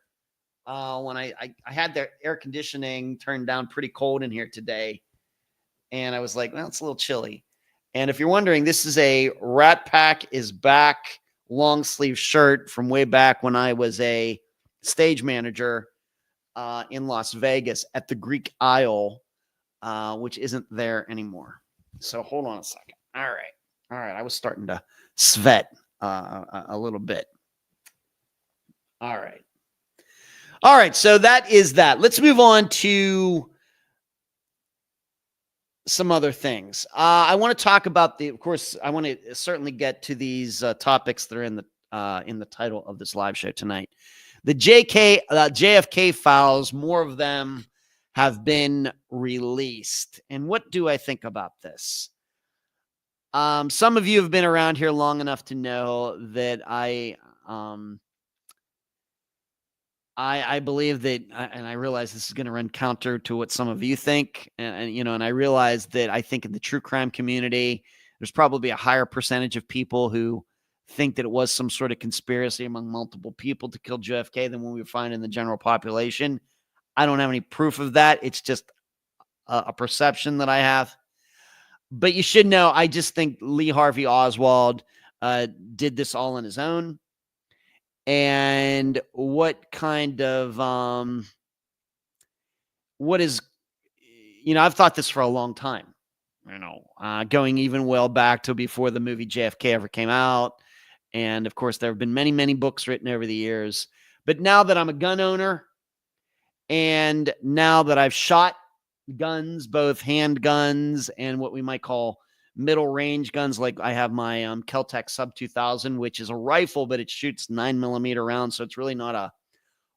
when I had the air conditioning turned down pretty cold in here today. And I was like, well, it's a little chilly. And if you're wondering, this is a Rat Pack is Back long sleeve shirt from way back when I was a stage manager in Las Vegas at the Greek Isle, which isn't there anymore. So hold on a second. All right. I was starting to sweat a little bit. All right. So that is that. Let's move on to some other things. I want to talk about of course, I want to certainly get to these topics that are in the title of this live show tonight. The JFK files, more of them have been released. And what do I think about this? Some of you have been around here long enough to know that I believe that, and I realize this is going to run counter to what some of you think. And I realize that I think in the true crime community, there's probably a higher percentage of people who think that it was some sort of conspiracy among multiple people to kill JFK than what we find in the general population. I don't have any proof of that. It's just a perception that I have. But you should know, I just think Lee Harvey Oswald did this all on his own. And what kind of, I've thought this for a long time, going even well back to before the movie JFK ever came out. And of course, there have been many, many books written over the years. But now that I'm a gun owner, and now that I've shot guns, both handguns and what we might call middle range guns, like I have my Kel-Tec Sub 2000, which is a rifle, but it shoots 9mm rounds. So it's really not a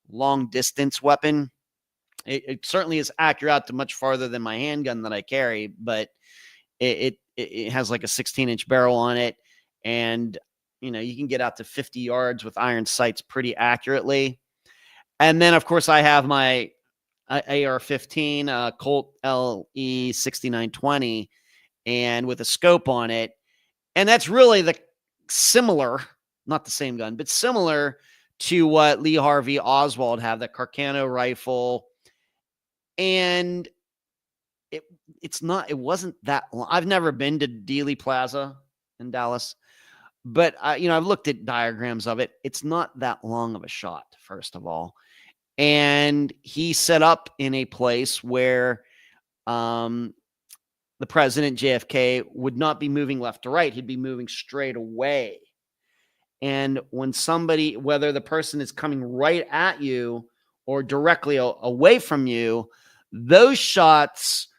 long distance weapon. It certainly is accurate out to much farther than my handgun that I carry, but it has like a 16-inch barrel on it. And, you can get out to 50 yards with iron sights pretty accurately. And then, of course, I have my AR-15 Colt LE 6920, and with a scope on it. And that's really similar, not the same gun, but similar to what Lee Harvey Oswald had, the Carcano rifle. And it wasn't that long. I've never been to Dealey Plaza in Dallas, but I've looked at diagrams of it. It's not that long of a shot, first of all. And he set up in a place where the president, JFK, would not be moving left to right. He'd be moving straight away. And when somebody, whether the person is coming right at you or directly away from you, those shots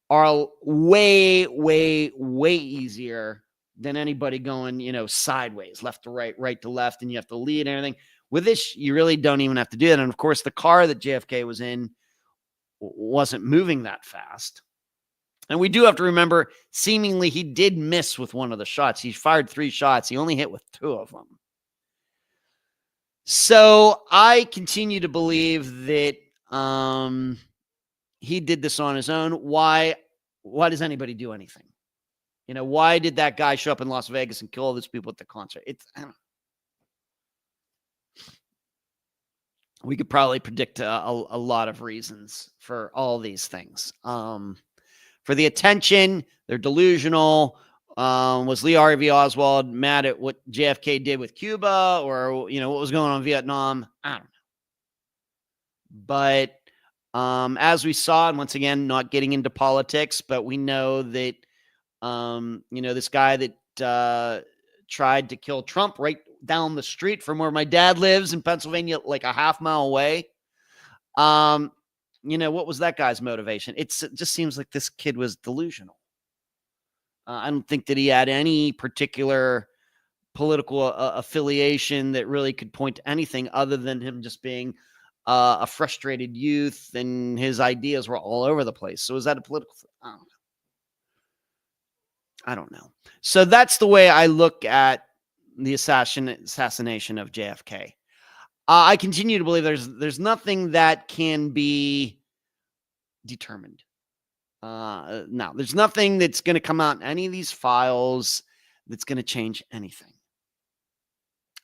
are way, way, way easier than anybody going, sideways, left to right, right to left, and you have to lead and everything. With this, you really don't even have to do that. And of course, the car that JFK was in wasn't moving that fast. And we do have to remember, seemingly, he did miss with one of the shots. He fired 3 shots. He only hit with 2 of them. So I continue to believe that he did this on his own. Why does anybody do anything? Why did that guy show up in Las Vegas and kill all those people at the concert? I don't know. we could probably predict a lot of reasons for all these things. For the attention, they're delusional. Was Lee Harvey Oswald mad at what JFK did with Cuba, or what was going on in Vietnam? I don't know. But as we saw, and once again, not getting into politics, but we know that this guy that tried to kill Trump right down the street from where my dad lives in Pennsylvania, like a half mile away. What was that guy's motivation? It just seems like this kid was delusional. I don't think that he had any particular political affiliation that really could point to anything other than him just being a frustrated youth, and his ideas were all over the place. So is that a political? I don't know. So that's the way I look at the assassination of JFK. I continue to believe there's nothing that can be determined. No, there's nothing that's going to come out in any of these files that's going to change anything.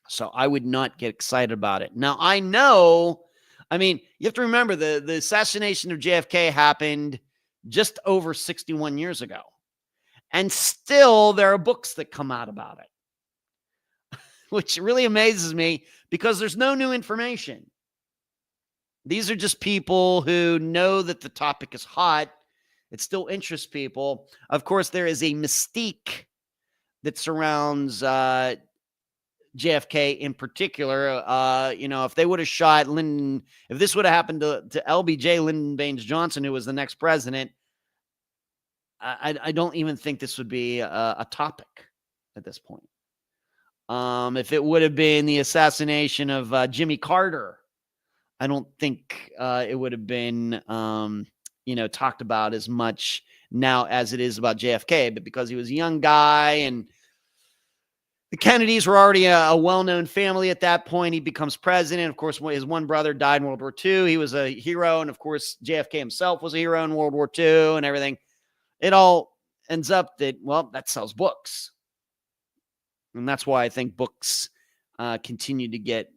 So I would not get excited about it. Now, you have to remember the assassination of JFK happened just over 61 years ago. And still there are books that come out about it, which really amazes me because there's no new information. These are just people who know that the topic is hot. It still interests people. Of course, there is a mystique that surrounds JFK in particular. If they would have shot Lyndon, if this would have happened to LBJ, Lyndon Baines Johnson, who was the next president, I don't even think this would be a topic at this point. If it would have been the assassination of Jimmy Carter, I don't think it would have been, talked about as much now as it is about JFK. But because he was a young guy and the Kennedys were already a well-known family at that point, he becomes president. Of course, his one brother died in World War II. He was a hero. And of course, JFK himself was a hero in World War II and everything. It all ends up that sells books. And that's why I think books continue to get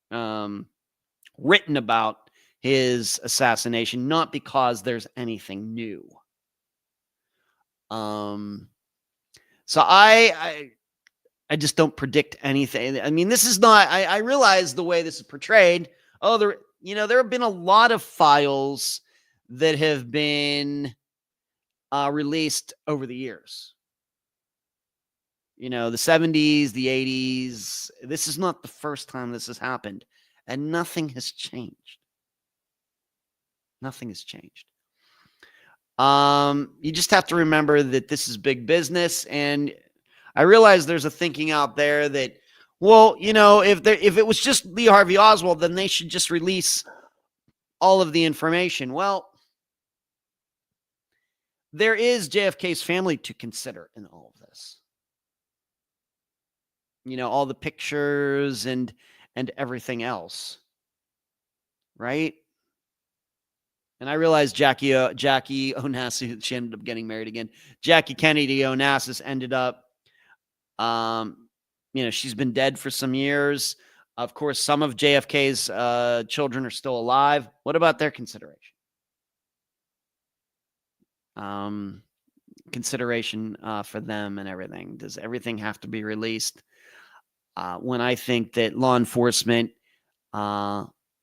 written about his assassination, not because there's anything new. So I just don't predict anything. I mean, this is not, I realize the way this is portrayed. There have been a lot of files that have been released over the years. The 70s, the 80s. This is not the first time this has happened. And nothing has changed. Nothing has changed. You just have to remember that this is big business. And I realize there's a thinking out there that, if it was just Lee Harvey Oswald, then they should just release all of the information. Well, there is JFK's family to consider in all of this. All the pictures and everything else. Right? And I realized Jackie Onassis, she ended up getting married again. Jackie Kennedy Onassis ended up, she's been dead for some years. Of course, some of JFK's children are still alive. What about their consideration? Consideration for them and everything. Does everything have to be released? When I think that law enforcement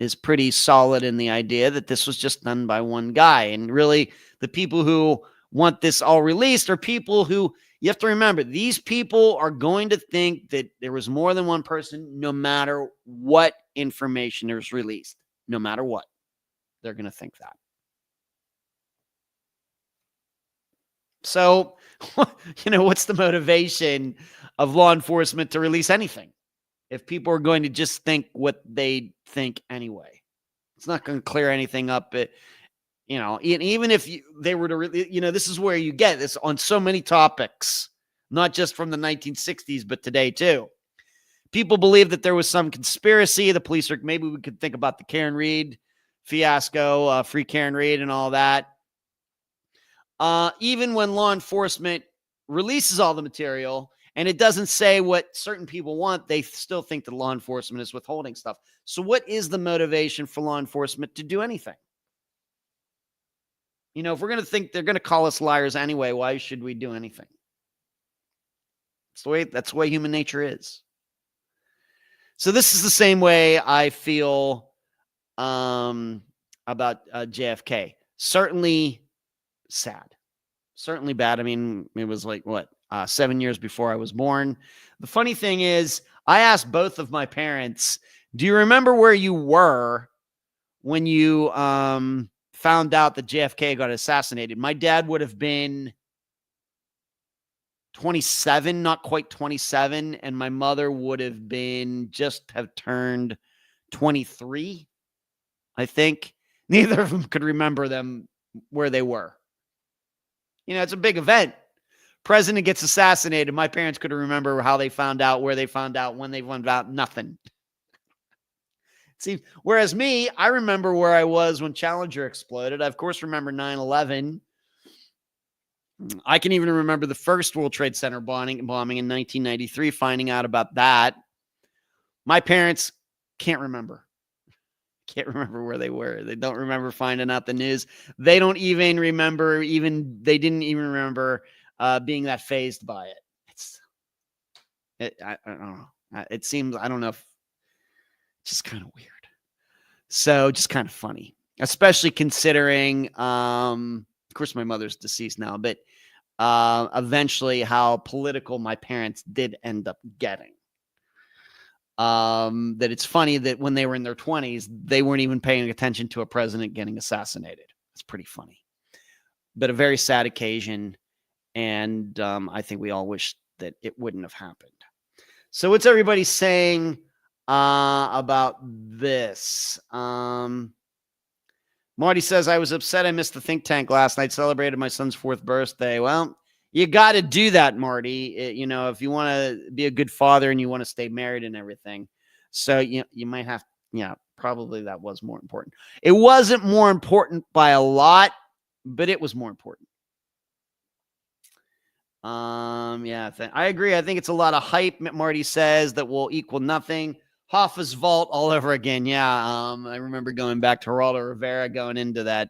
is pretty solid in the idea that this was just done by one guy. And really, the people who want this all released are people who, you have to remember, these people are going to think that there was more than one person, no matter what information is released. No matter what, they're going to think that. So, what's the motivation of law enforcement to release anything if people are going to just think what they think anyway? It's not going to clear anything up. Even if they were to, this is where you get this on so many topics, not just from the 1960s, but today too. People believe that there was some conspiracy. The police are, maybe we could think about the Karen Reed fiasco, free Karen Reed and all that. Even when law enforcement releases all the material And it doesn't say what certain people want. They still think that law enforcement is withholding stuff. So what is the motivation for law enforcement to do anything? If we're going to think they're going to call us liars anyway, why should we do anything? That's the way human nature is. So this is the same way I feel about JFK. Certainly sad. Certainly bad. I mean, it was like, 7 years before I was born. The funny thing is, I asked both of my parents, do you remember where you were when you found out that JFK got assassinated? My dad would have been 27, not quite 27, and my mother would have turned 23, I think. Neither of them could remember them where they were. It's a big event. President gets assassinated. My parents couldn't remember how they found out, where they found out, when they found out, nothing. See, whereas me, I remember where I was when Challenger exploded. I, of course, remember 9/11. I can even remember the first World Trade Center bombing in 1993, finding out about that. My parents can't remember. Can't remember where they were. They don't remember finding out the news. They don't even remember, they didn't even remember being that fazed by it. I don't know. It seems, I don't know, it's just kind of weird. So just kind of funny, especially considering, of course, my mother's deceased now, but eventually how political my parents did end up getting. That it's funny that when they were in their 20s, they weren't even paying attention to a president getting assassinated. It's pretty funny, but a very sad occasion. And I think we all wish that it wouldn't have happened. So what's everybody saying about this? Marty says, I was upset I missed the think tank last night, celebrated my son's 4th birthday. Well, you got to do that, Marty. If you want to be a good father and you want to stay married and everything. So, you might have, probably that was more important. It wasn't more important by a lot, but it was more important. I agree. I think it's a lot of hype, Marty says, that will equal nothing. Hoffa's vault all over again. Yeah. I remember going back to Geraldo Rivera going into that.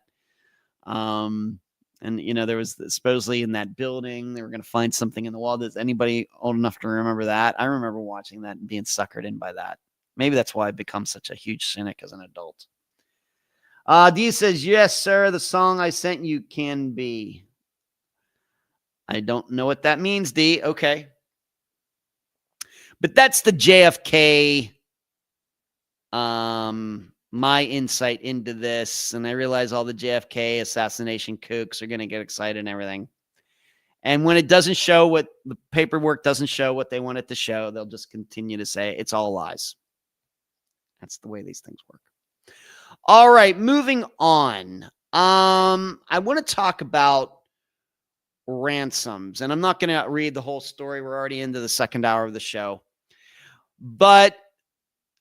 And there was supposedly in that building, they were going to find something in the wall. Does anybody old enough to remember that? I remember watching that and being suckered in by that. Maybe that's why I've become such a huge cynic as an adult. Dee says, yes, sir. The song I sent you can be. I don't know what that means, Dee. Okay. But that's the JFK, my insight into this. And I realize all the JFK assassination kooks are going to get excited and everything. And when it doesn't show what the paperwork doesn't show what they want it to show, they'll just continue to say it's all lies. That's the way these things work. All right, moving on. I want to talk about ransoms, and I'm not going to read the whole story. We're already into the second hour of the show. But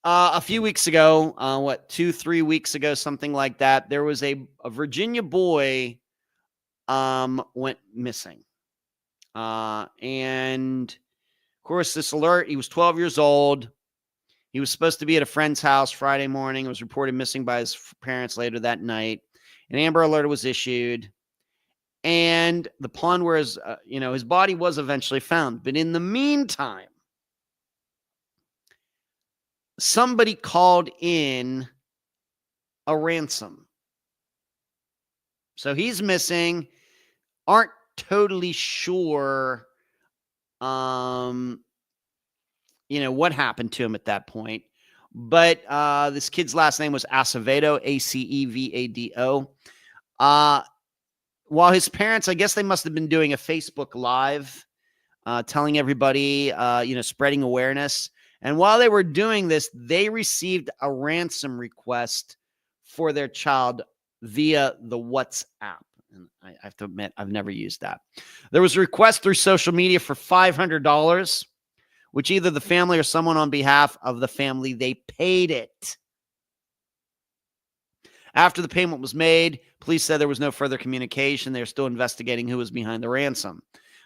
a few weeks ago, 2-3 weeks ago, something like that, there was a Virginia boy went missing. And of course, this alert, he was 12 years old. He was supposed to be at a friend's house Friday morning. It was reported missing by his parents later that night. An Amber Alert was issued. And the pond where his body was eventually found. But in the meantime, somebody called in a ransom. So he's missing. Aren't totally sure, what happened to him at that point. But this kid's last name was Acevedo, Acevado. While his parents, I guess they must have been doing a Facebook Live, telling everybody, spreading awareness. And while they were doing this, they received a ransom request for their child via the WhatsApp. And I have to admit, I've never used that. There was a request through social media for $500, which either the family or someone on behalf of the family, they paid it. After the payment was made, police said there was no further communication. They're still investigating who was behind the ransom.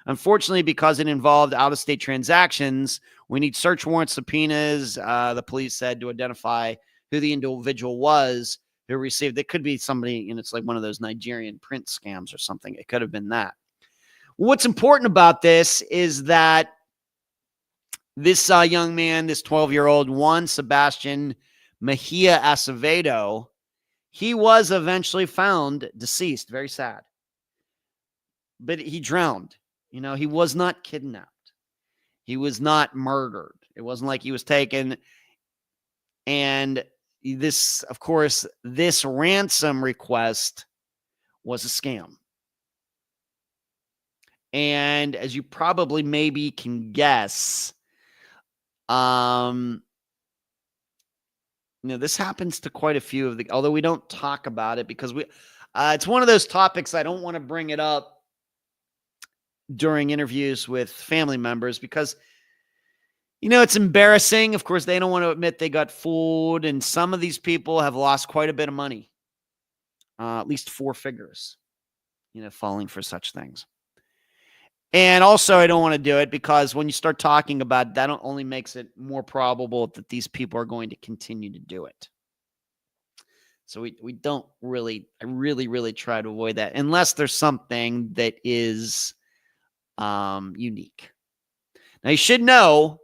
Unfortunately, because it involved out-of-state transactions, we need search warrant subpoenas, the police said, to identify who the individual was who received. It could be somebody, and it's like one of those Nigerian print scams or something. It could have been that. What's important about this is that this young man, this 12-year-old Juan Sebastian Mejia Acevedo, he was eventually found deceased. Very sad. But he drowned. He was not kidnapped. He was not murdered. It wasn't like he was taken. And this, of course, this ransom request was a scam. And as you probably maybe can guess, this happens to quite a few of although we don't talk about it because it's one of those topics I don't want to bring it up during interviews with family members because, it's embarrassing. Of course, they don't want to admit they got fooled. And some of these people have lost quite a bit of money, at least 4 figures, falling for such things. And also, I don't want to do it because when you start talking about that, only makes it more probable that these people are going to continue to do it. So we don't really, I really try to avoid that unless there's something that is unique. Now, you should know,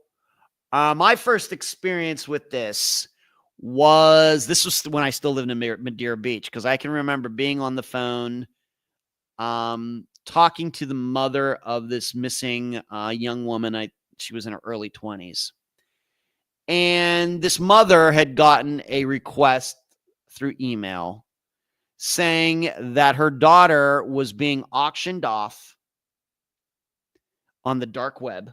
my first experience with this was when I still lived in Madeira Beach, because I can remember being on the phone, talking to the mother of this missing young woman. She was in her early 20s. And this mother had gotten a request through email saying that her daughter was being auctioned off on the dark web.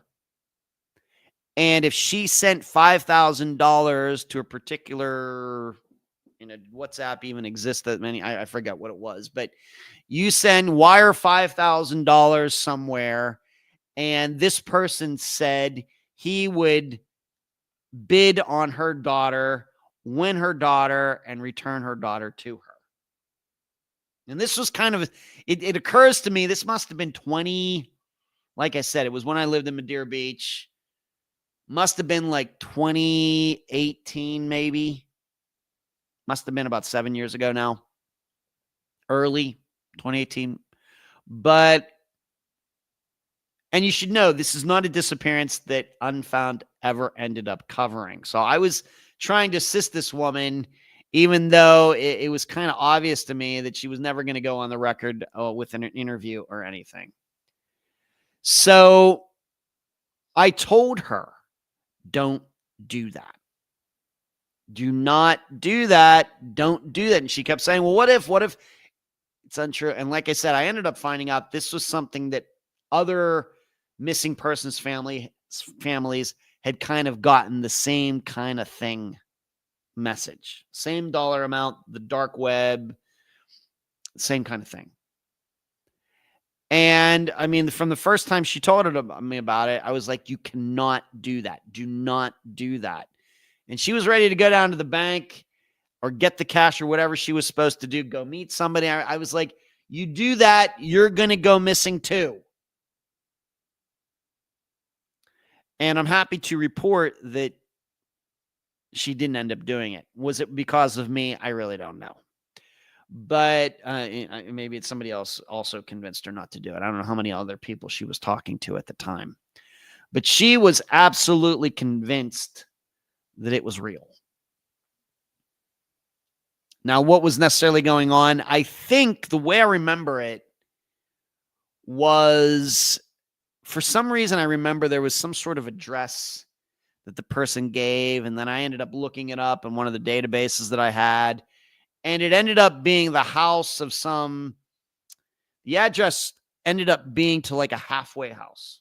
And if she sent $5,000 to a particular, WhatsApp even exists that many, I forget what it was, but you wire $5,000 somewhere, and this person said he would bid on her daughter, win her daughter, and return her daughter to her. And this was kind of, it occurs to me, this must have been like I said, it was when I lived in Madeira Beach. Must have been like 2018, maybe. Must have been about 7 years ago now. Early 2018. And you should know, this is not a disappearance that Unfound ever ended up covering. So I was trying to assist this woman, even though it was kind of obvious to me that she was never going to go on the record with an interview or anything. So I told her, don't do that. Do not do that. Don't do that. And she kept saying, well, what if it's untrue? And like I said, I ended up finding out this was something that other missing persons families had kind of gotten the same kind of thing message. Same dollar amount, the dark web, same kind of thing. And I mean, from the first time she told me about it, I was like, you cannot do that. Do not do that. And she was ready to go down to the bank or get the cash or whatever she was supposed to do, go meet somebody. I was like, you do that, you're going to go missing too. And I'm happy to report that she didn't end up doing it. Was it because of me? I really don't know. But maybe it's somebody else also convinced her not to do it. I don't know how many other people she was talking to at the time. But she was absolutely convinced that it was real. Now, what was necessarily going on? I think the way I remember it was, for some reason, I remember there was some sort of address that the person gave. And then I ended up looking it up in one of the databases that I had. And it ended up being the house of the address ended up being to like a halfway house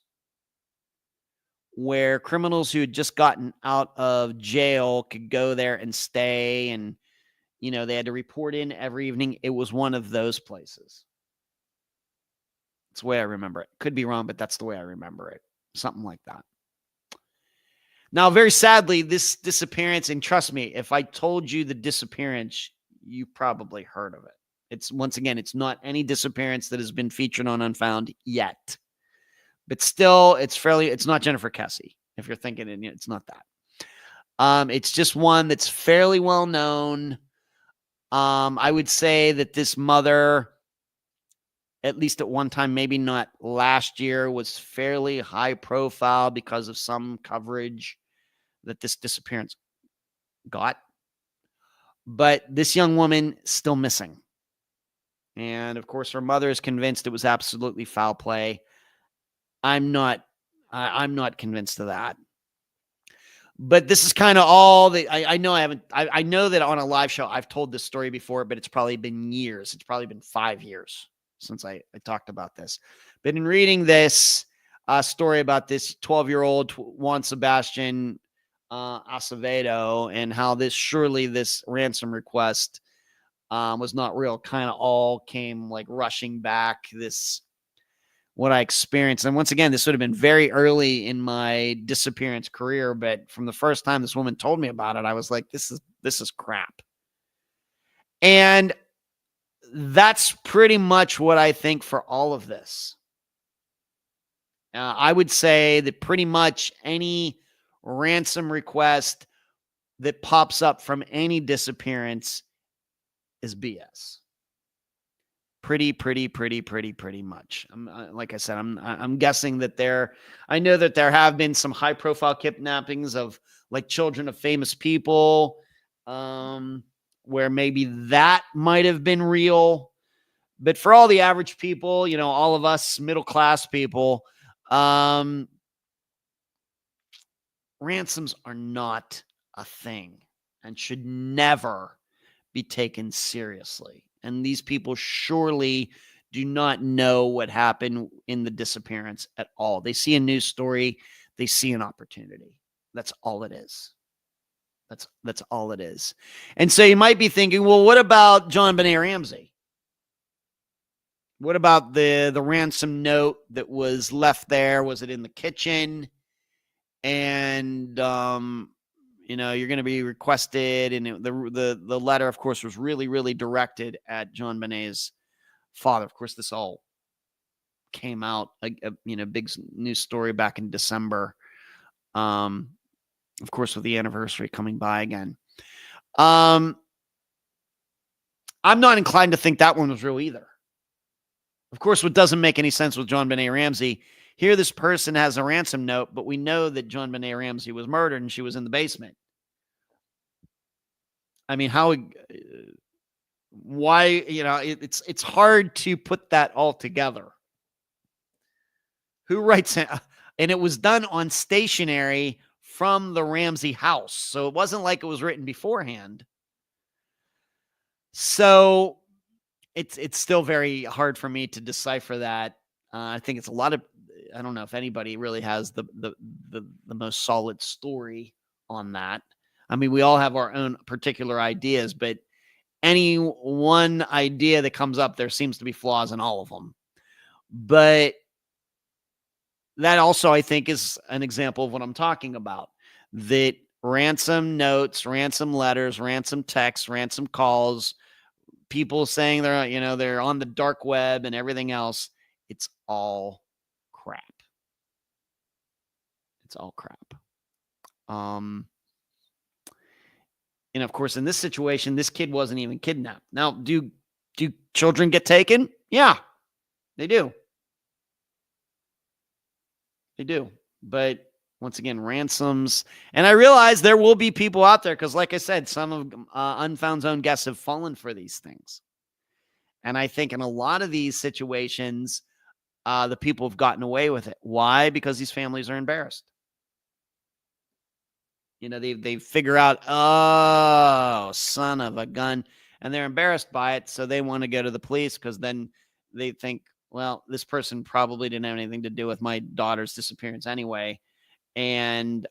where criminals who had just gotten out of jail could go there and stay. And, they had to report in every evening. It was one of those places. That's the way I remember it. Could be wrong, but that's the way I remember it. Something like that. Now, very sadly, this disappearance, and trust me, if I told you the disappearance, you probably heard of it. It's, once again, it's not any disappearance that has been featured on Unfound yet. but still, it's not Jennifer Kesse. If you're thinking it's not that. It's just one that's fairly well known. I would say that this mother, at least at one time, maybe not last year, was fairly high profile because of some coverage that this disappearance got. But this young woman still missing. And of course, her mother is convinced it was absolutely foul play. I'm not convinced of that. But this is kind of all that I know. I know that on a live show, I've told this story before, but it's probably been years. It's probably been 5 years since I talked about this. But in reading this story about this 12-year-old Juan Sebastian Acevedo and how this ransom request was not real, kind of all came like rushing back what I experienced. And once again, this would have been very early in my disappearance career, but from the first time this woman told me about it, I was like, this is crap. And that's pretty much what I think for all of this. I would say that pretty much any ransom request that pops up from any disappearance is BS. Pretty much. Like I said, I'm guessing that I know that there have been some high profile kidnappings of like children of famous people, where maybe that might have been real. But for all the average people, all of us middle class people, ransoms are not a thing and should never be taken seriously. And these people surely do not know what happened in the disappearance at all. They see a news story, they see an opportunity. That's all it is. That's all it is. And so you might be thinking, well, what about JonBenet Ramsey? What about the ransom note that was left there? Was it in the kitchen? And you're going to be requested, and the letter, of course, was really directed at JonBenet's father. Of course, this all came out a big news story back in December. Of course, with the anniversary coming by again. I'm not inclined to think that one was real either. Of course, what doesn't make any sense with JonBenet Ramsey, here this person has a ransom note, but we know that JonBenet Ramsey was murdered and she was in the basement. I mean, why, it's hard to put that all together. Who writes it? And it was done on stationery from the Ramsey house. So it wasn't like it was written beforehand. So it's still very hard for me to decipher that. I think it's a lot of, I don't know if anybody really has the most solid story on that. I mean, we all have our own particular ideas, but any one idea that comes up, there seems to be flaws in all of them. But that also, I think, is an example of what I'm talking about. That ransom notes, ransom letters, ransom texts, ransom calls, people saying they're on the dark web and everything else, it's all crap. It's all crap. And of course, in this situation, this kid wasn't even kidnapped. Now, do children get taken? Yeah, they do. They do. But once again, ransoms. And I realize there will be people out there because, like I said, some of Unfound's own guests have fallen for these things. And I think in a lot of these situations, the people have gotten away with it. Why? Because these families are embarrassed. They figure out, oh, son of a gun, and they're embarrassed by it. So they want to go to the police because then they think, well, this person probably didn't have anything to do with my daughter's disappearance anyway. And,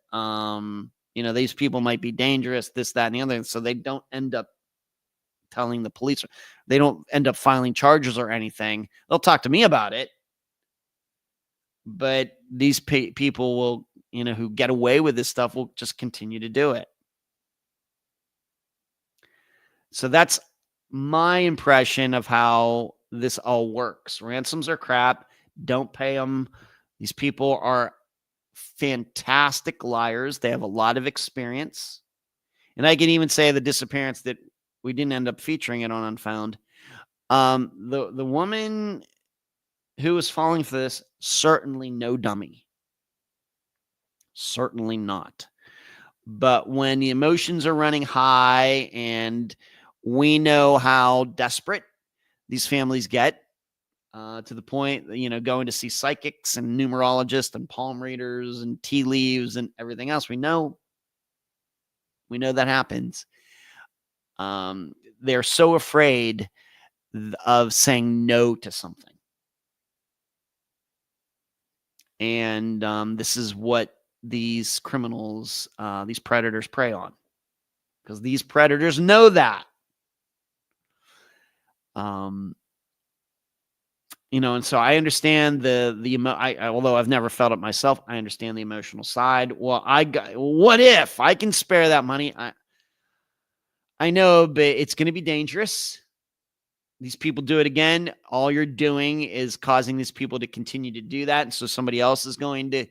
these people might be dangerous, this, that, and the other. So they don't end up telling the police. They don't end up filing charges or anything. They'll talk to me about it. But these people will, who get away with this stuff will just continue to do it. So that's my impression of how this all works. Ransoms are crap. Don't pay them. These people are fantastic liars. They have a lot of experience. And I can even say the disappearance that we didn't end up featuring it on Unfound. The woman who was falling for this, certainly no dummy. Certainly not. But when the emotions are running high and we know how desperate these families get, to the point, going to see psychics and numerologists and palm readers and tea leaves and everything else. We know that happens. They're so afraid of saying no to something. And this is what these criminals, these predators prey on, because these predators know that. And so I understand although I've never felt it myself, I understand the emotional side. Well, what if I can spare that money? I know, but it's going to be dangerous. These people do it again. All you're doing is causing these people to continue to do that. And so somebody else is going to,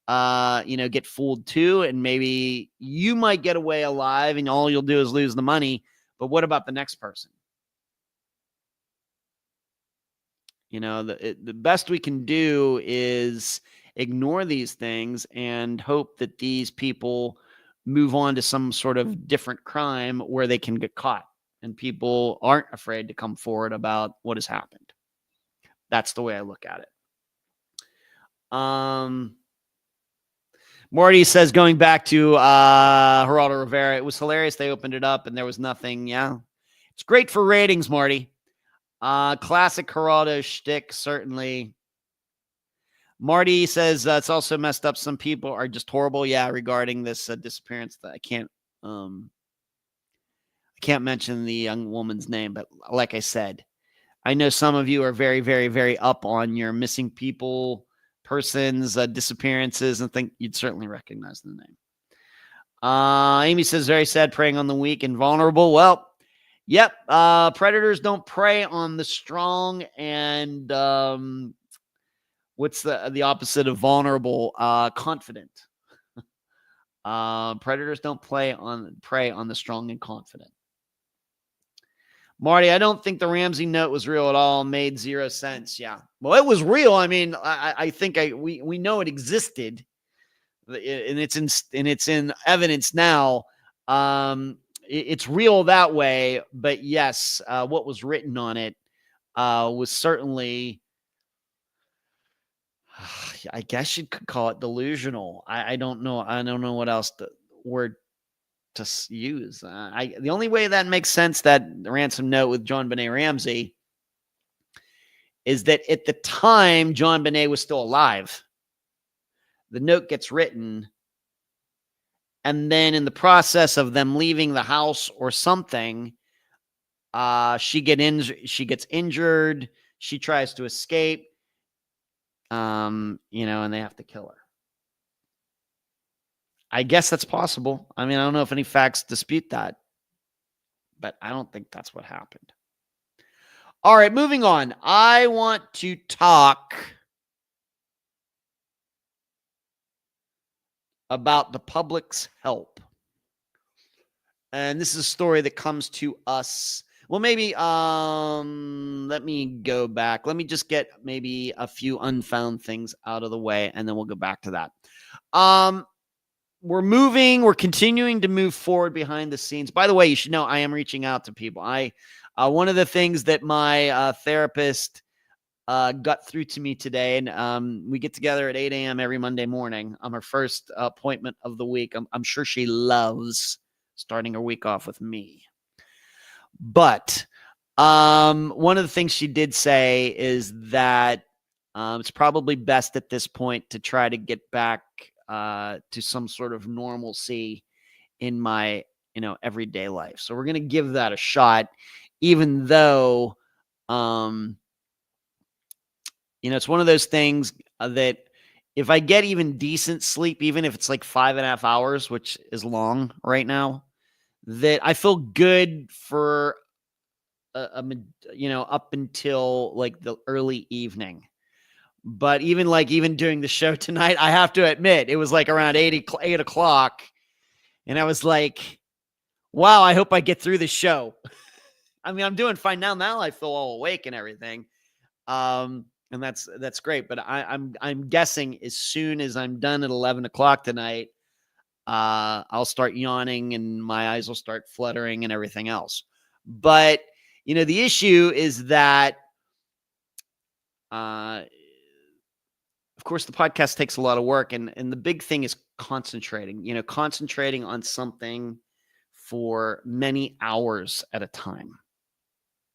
get fooled too. And maybe you might get away alive and all you'll do is lose the money. But what about the next person? The best we can do is ignore these things and hope that these people move on to some sort of different crime where they can get caught and people aren't afraid to come forward about what has happened. That's the way I look at it. Morty says, going back to Geraldo Rivera, it was hilarious. They opened it up and there was nothing. Yeah. It's great for ratings, Marty. Classic Geraldo shtick, certainly. Marty says it's also messed up. Some people are just horrible. Yeah, regarding this disappearance, that I can't mention the young woman's name, but like I said, I know some of you are very, very, very up on your missing people, persons, disappearances, and think you'd certainly recognize the name. Amy says, very sad, preying on the weak and vulnerable. Well, yep. Predators don't prey on the strong and what's the opposite of vulnerable? Confident. Predators don't prey on the strong and confident. Marty, I don't think the Ramsey note was real at all. Made zero sense. Yeah. Well, it was real. I mean, I think we know it existed, and it's in evidence now. It's real that way, but yes, what was written on it was certainly, I guess you could call it delusional. I don't know. I don't know what else the word to use. The only way that makes sense, that ransom note with John Benet Ramsey, is that at the time John Benet was still alive. The note gets written, and then in the process of them leaving the house or something, she gets injured. She tries to escape, and they have to kill her. I guess that's possible. I mean, I don't know if any facts dispute that, but I don't think that's what happened. All right, moving on. I want to talk about the public's help. And this is a story that comes to us. Well, maybe let me go back. Let me just get maybe a few Unfound things out of the way, and then we'll go back to that. We're continuing to move forward behind the scenes. By the way, you should know I am reaching out to people. One of the things that my therapist got through to me today, and we get together at 8 a.m. every Monday morning. Her first appointment of the week. I'm sure she loves starting her week off with me. But one of the things she did say is that it's probably best at this point to try to get back to some sort of normalcy in my, everyday life. So we're going to give that a shot, even though, it's one of those things that if I get even decent sleep, even if it's like 5.5 hours, which is long right now, that I feel good for, up until like the early evening. But even doing the show tonight, I have to admit, it was like around 8 o'clock. And I was like, wow, I hope I get through the show. I mean, I'm doing fine now. Now I feel all awake and everything. And that's great. But I'm guessing as soon as I'm done at 11 o'clock tonight, I'll start yawning and my eyes will start fluttering and everything else. But, the issue is that, of course, the podcast takes a lot of work. And the big thing is concentrating on something for many hours at a time.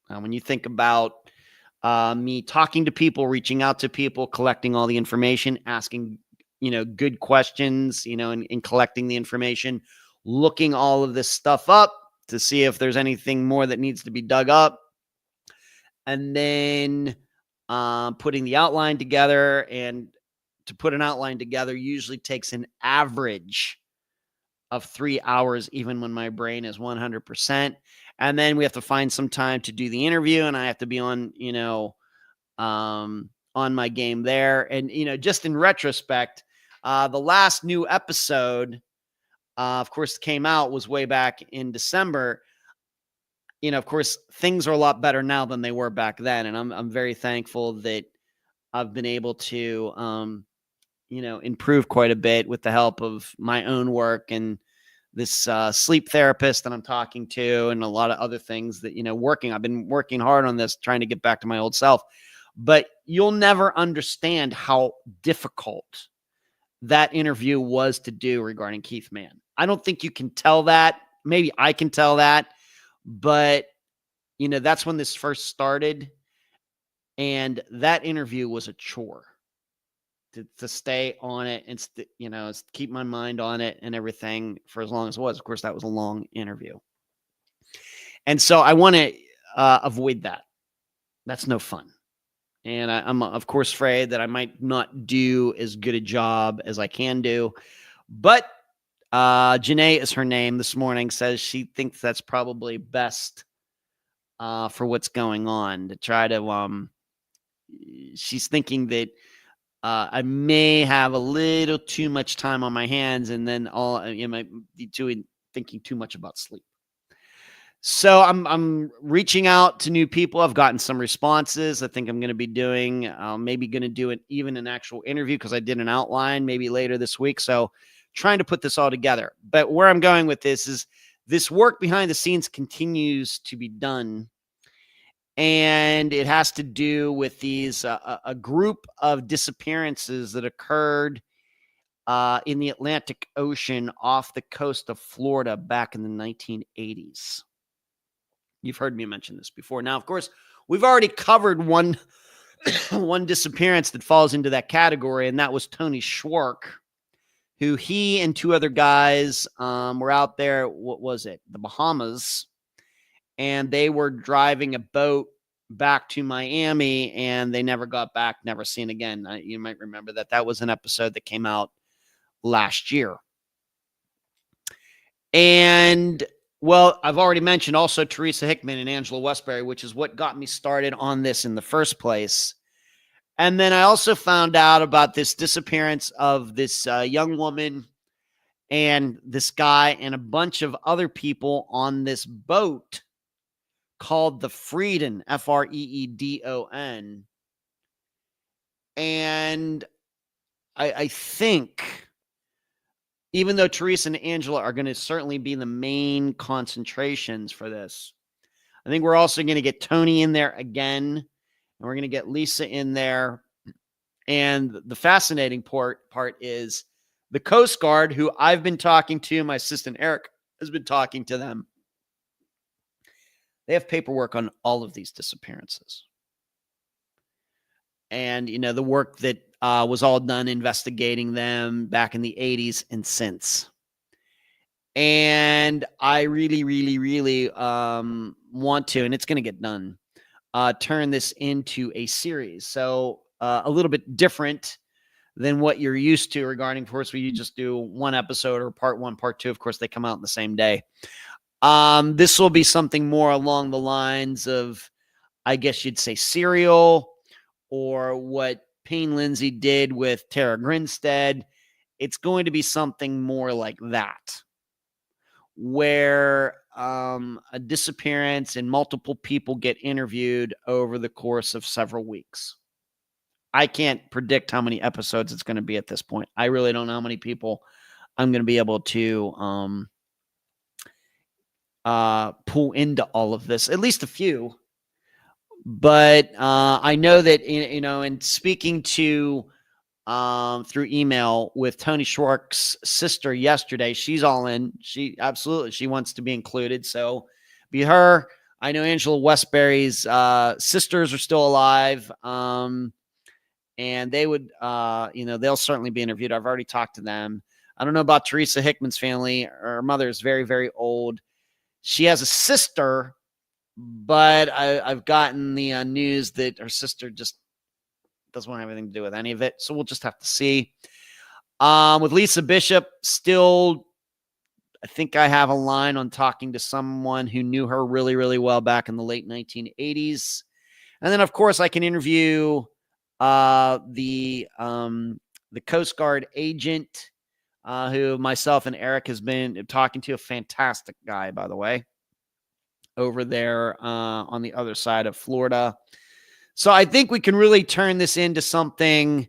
When you think about me talking to people, reaching out to people, collecting all the information, asking good questions, and collecting the information, looking all of this stuff up to see if there's anything more that needs to be dug up, and then putting the outline together. And to put an outline together usually takes an average of 3 hours, even when my brain is 100%. And then we have to find some time to do the interview, and I have to be on, on my game there. And, just in retrospect, the last new episode, of course, came out was way back in December. Of course, things are a lot better now than they were back then. And I'm very thankful that I've been able to, improve quite a bit with the help of my own work and this sleep therapist that I'm talking to, and a lot of other things that, I've been working hard on this, trying to get back to my old self. But you'll never understand how difficult that interview was to do regarding Keith Mann. I don't think you can tell that. Maybe I can tell that, but that's when this first started. And that interview was a chore to stay on it and, keep my mind on it and everything for as long as it was. Of course, that was a long interview. And so I want to avoid that. That's no fun. And I'm, of course, afraid that I might not do as good a job as I can do. But Janae is her name this morning, says she thinks that's probably best for what's going on, to try to, she's thinking that I may have a little too much time on my hands, and then might be thinking too much about sleep. So I'm reaching out to new people. I've gotten some responses. I think I'm going to be doing, maybe going to do even an actual interview, because I did an outline maybe later this week. So trying to put this all together. But where I'm going with this is this work behind the scenes continues to be done. And it has to do with these a group of disappearances that occurred in the Atlantic Ocean off the coast of Florida back in the 1980s. You've heard me mention this before. Now, of course, we've already covered one disappearance that falls into that category, and that was Tony Schwark, who he and two other guys were out there. What was it? The Bahamas. And they were driving a boat back to Miami, and they never got back, never seen again. You might remember that. That was an episode that came out last year. And, well, I've already mentioned also Teresa Hickman and Angela Westbury, which is what got me started on this in the first place. And then I also found out about this disappearance of this young woman and this guy and a bunch of other people on this boat called the Freedon, Freedon. And I think, even though Teresa and Angela are going to certainly be the main concentrations for this, I think we're also going to get Tony in there again, and we're going to get Lisa in there. And the fascinating part is the Coast Guard, who I've been talking to, my assistant Eric has been talking to them. They have paperwork on all of these disappearances. And, the work that was all done investigating them back in the 80s and since. And I really, really, really want to, and it's going to get done, turn this into a series. So a little bit different than what you're used to regarding, of course, where you just do one episode or part one, part two. Of course, they come out in the same day. This will be something more along the lines of, I guess you'd say, serial, or what Payne Lindsay did with Tara Grinstead. It's going to be something more like that, where a disappearance and multiple people get interviewed over the course of several weeks. I can't predict how many episodes it's going to be at this point. I really don't know how many people I'm going to be able to pull into all of this, at least a few. But I know that, in speaking to through email with Tony Schwartz's sister yesterday, she's all in. She wants to be included. So be her. I know Angela Westbury's sisters are still alive. And they would, they'll certainly be interviewed. I've already talked to them. I don't know about Teresa Hickman's family. Her mother is very, very old. She has a sister, but I've gotten the news that her sister just doesn't want anything to do with any of it. So we'll just have to see. With Lisa Bishop, still, I think I have a line on talking to someone who knew her really, really well back in the late 1980s. And then, of course, I can interview the Coast Guard agent who myself and Eric has been talking to. A fantastic guy, by the way, over there on the other side of Florida. So I think we can really turn this into something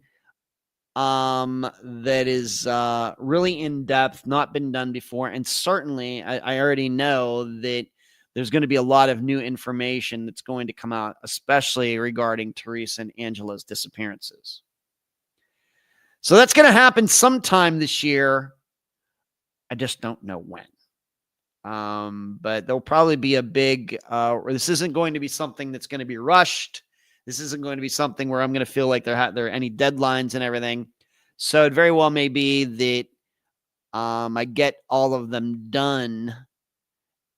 that is really in depth, not been done before. And certainly I already know that there's going to be a lot of new information that's going to come out, especially regarding Teresa and Angela's disappearances. So that's going to happen sometime this year. I just don't know when. But there'll probably be a big, this isn't going to be something that's going to be rushed. This isn't going to be something where I'm going to feel like there are any deadlines and everything. So it very well may be that I get all of them done.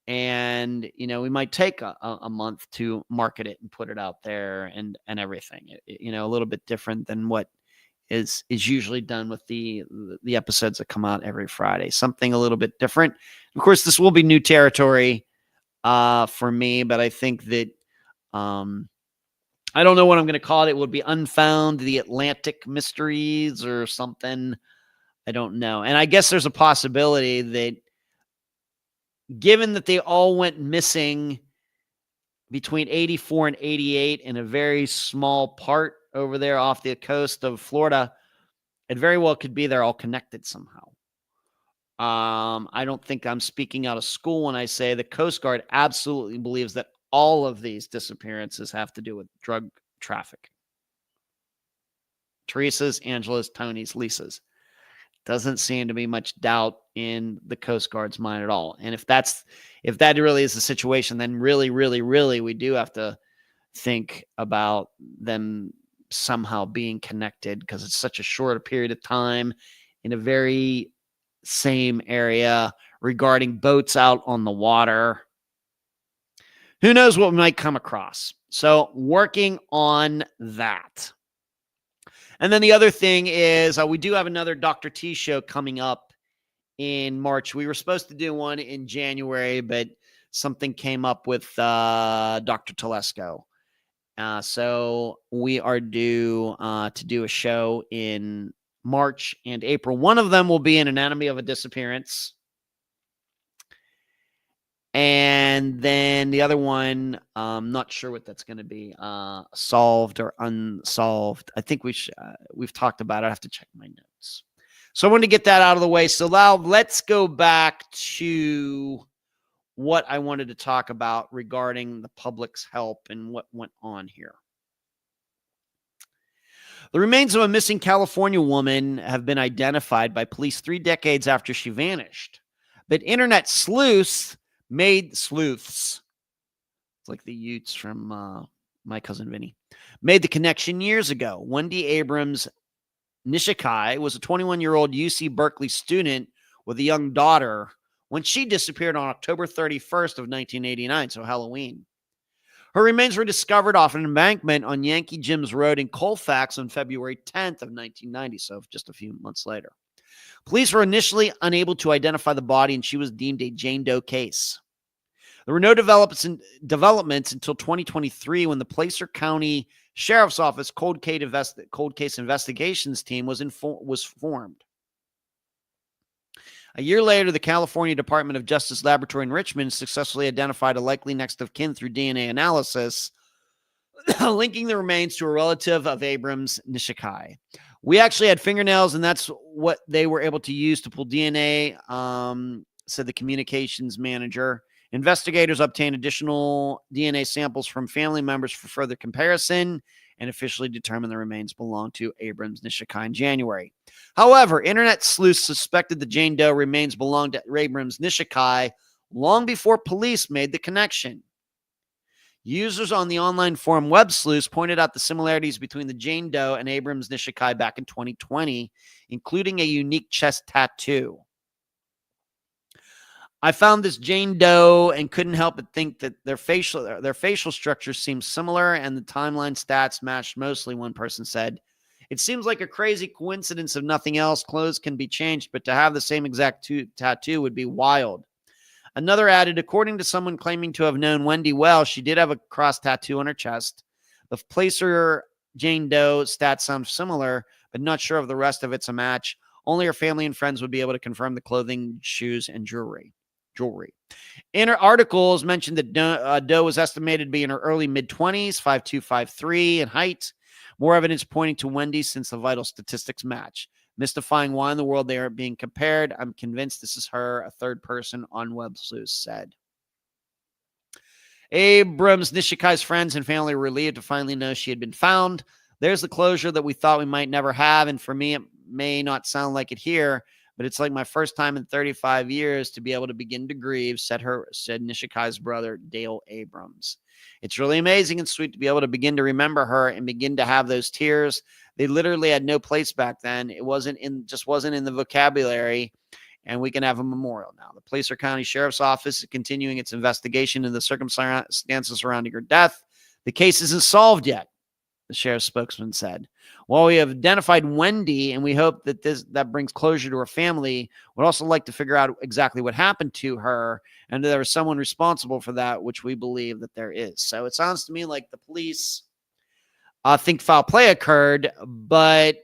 And, we might take a month to market it and put it out there and everything, a little bit different than what is usually done with the episodes that come out every Friday. Something a little bit different. Of course, this will be new territory for me, but I think that I don't know what I'm going to call it. It would be Unfound, the Atlantic Mysteries or something. I don't know. And I guess there's a possibility that, given that they all went missing between 84 and 88 in a very small part over there off the coast of Florida, it very well could be they're all connected somehow. I don't think I'm speaking out of school when I say the Coast Guard absolutely believes that all of these disappearances have to do with drug trafficking. Teresa's, Angela's, Tony's, Lisa's. Doesn't seem to be much doubt in the Coast Guard's mind at all. And if that really is the situation, then really, really, really, we do have to think about them somehow being connected, because it's such a short period of time in a very same area regarding boats out on the water. Who knows what we might come across? So working on that. And then the other thing is we do have another Dr. T show coming up in March. We were supposed to do one in January, but something came up with Dr. Telesco. So we are due to do a show in March and April. One of them will be an Anatomy of a Disappearance. And then the other one, I'm not sure what that's going to be, solved or unsolved. I think we've talked about it. I have to check my notes. So I wanted to get that out of the way. So now let's go back to what I wanted to talk about regarding the public's help and what went on here. The remains of a missing California woman have been identified by police 3 decades after she vanished. But internet sleuths, it's like the Utes from My Cousin Vinny, made the connection years ago. Wendy Abrams Nishikai was a 21-year-old UC Berkeley student with a young daughter when she disappeared on October 31st of 1989, so Halloween. Her remains were discovered off an embankment on Yankee Jim's Road in Colfax on February 10th of 1990, so just a few months later. Police were initially unable to identify the body, and she was deemed a Jane Doe case. There were no developments until 2023 when the Placer County Sheriff's Office cold case investigations team was formed. A year later, the California Department of Justice Laboratory in Richmond successfully identified a likely next of kin through DNA analysis, linking the remains to a relative of Abrams, Nishikai. We actually had fingernails, and that's what they were able to use to pull DNA, said the communications manager. Investigators obtained additional DNA samples from family members for further comparison and officially determined the remains belonged to Abrams Nishikai in January. However, internet sleuths suspected the Jane Doe remains belonged to Abrams Nishikai long before police made the connection. Users on the online forum Web Sleuths pointed out the similarities between the Jane Doe and Abrams Nishikai back in 2020, including a unique chest tattoo. I found this Jane Doe and couldn't help but think that their facial structures seemed similar and the timeline stats matched mostly, one person said. It seems like a crazy coincidence if nothing else. Clothes can be changed, but to have the same exact tattoo would be wild. Another added, according to someone claiming to have known Wendy well, she did have a cross tattoo on her chest. The placer Jane Doe stats sound similar, but not sure if the rest of it's a match. Only her family and friends would be able to confirm the clothing, shoes, and jewelry. In her articles mentioned that Doe was estimated to be in her early mid-20s, 5'2", 5'3", in height. More evidence pointing to Wendy since the vital statistics match. Mystifying why in the world they are being compared. I'm convinced this is her, a third person on Web Sleuths said. Abrams Nishikai's friends and family were relieved to finally know she had been found. There's the closure that we thought we might never have, and for me, it may not sound like it here, but it's like my first time in 35 years to be able to begin to grieve, said Nishikai's brother, Dale Abrams. It's really amazing and sweet to be able to begin to remember her and begin to have those tears. They literally had no place back then. It wasn't in the vocabulary, and we can have a memorial now. The Placer County Sheriff's Office is continuing its investigation into the circumstances surrounding her death. The case isn't solved yet, the sheriff's spokesman said. While we have identified Wendy and we hope that that brings closure to her family, we'd also like to figure out exactly what happened to her and there was someone responsible for that, which we believe that there is. So it sounds to me like the police think foul play occurred, but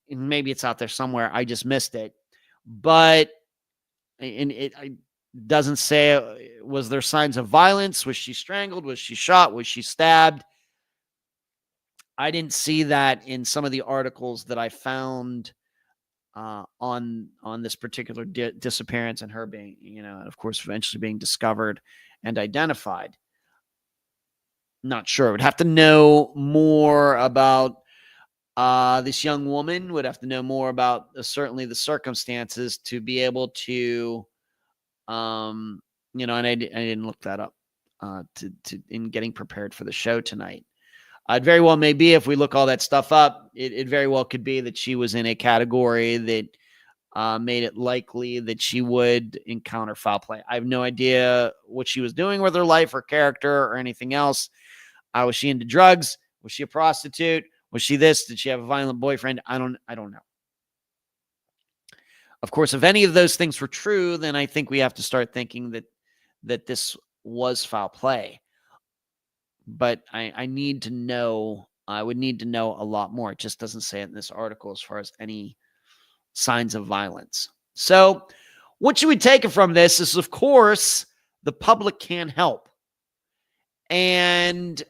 maybe it's out there somewhere. I just missed it. But it doesn't say, was there signs of violence? Was she strangled? Was she shot? Was she stabbed? I didn't see that in some of the articles that I found on this particular disappearance and her being, and of course, eventually being discovered and identified. Not sure. Would have to know more about this young woman. Would have to know more about certainly the circumstances to be able to, and I didn't look that up in getting prepared for the show tonight. It very well may be, if we look all that stuff up, it very well could be that she was in a category that made it likely that she would encounter foul play. I have no idea what she was doing with her life or character or anything else. Was she into drugs? Was she a prostitute? Was she this? Did she have a violent boyfriend? I don't know. Of course, if any of those things were true, then I think we have to start thinking that this was foul play. But I need to know, I would need to know a lot more. It just doesn't say it in this article as far as any signs of violence. So what should we take from this is, of course, the public can help. And,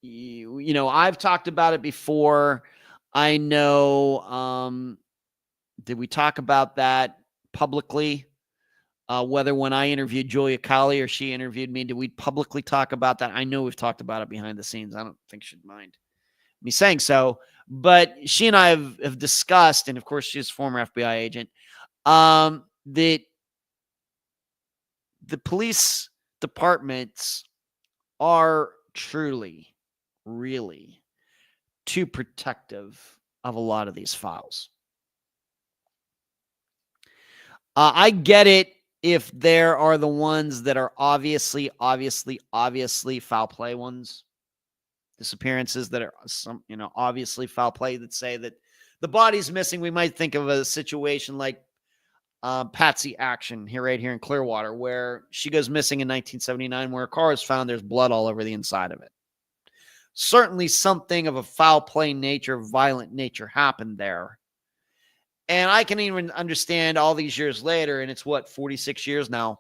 I've talked about it before. I know, did we talk about that publicly? Whether when I interviewed Julia Colley or she interviewed me, did we publicly talk about that? I know we've talked about it behind the scenes. I don't think she'd mind me saying so. But she and I have discussed, and of course she's a former FBI agent, that the police departments are truly, really too protective of a lot of these files. I get it if there are the ones that are obviously foul play ones, disappearances that are obviously foul play, that say that the body's missing. We might think of a situation like Patsy action here, right here in Clearwater, where she goes missing in 1979, where her car is found. There's blood all over the inside of it. Certainly something of a foul play nature, violent nature happened there. And I can even understand all these years later, and it's what, 46 years now,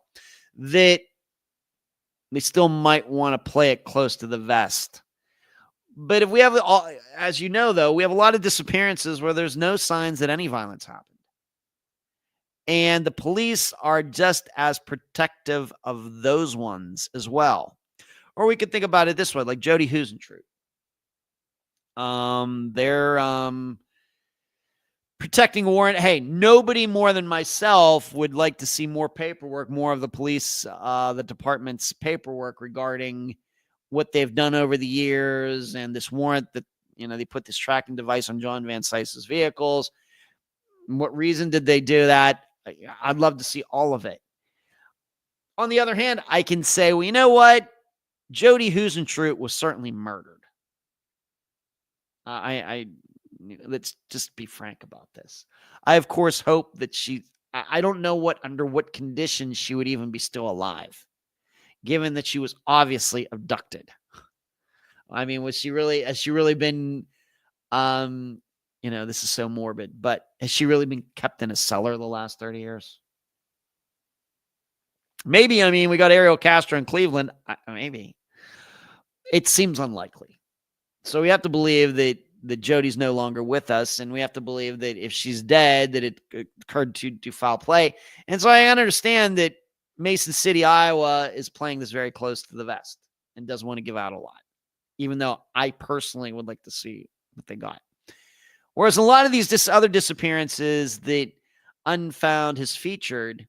that they still might want to play it close to the vest. But if we have, as you know, though, we have a lot of disappearances where there's no signs that any violence happened. And the police are just as protective of those ones as well. Or we could think about it this way, like Jody Husentrut. They're protecting warrant. Hey, nobody more than myself would like to see more paperwork, more of the police, the department's paperwork regarding what they've done over the years and this warrant that, they put this tracking device on John Van Cise's vehicles. What reason did they do that? I'd love to see all of it. On the other hand, I can say, well, you know what? Jody Husentrut was certainly murdered. Let's just be frank about this. I, of course, hope that I don't know under what conditions she would even be still alive, given that she was obviously abducted. I mean, has she really been, this is so morbid, but has she really been kept in a cellar the last 30 years? Maybe. I mean, we got Ariel Castro in Cleveland. Maybe. It seems unlikely. So we have to believe that Jody's no longer with us, and we have to believe that if she's dead, that it occurred to foul play. And so I understand that Mason City, Iowa is playing this very close to the vest and doesn't want to give out a lot, even though I personally would like to see what they got. Whereas a lot of these other disappearances that Unfound has featured,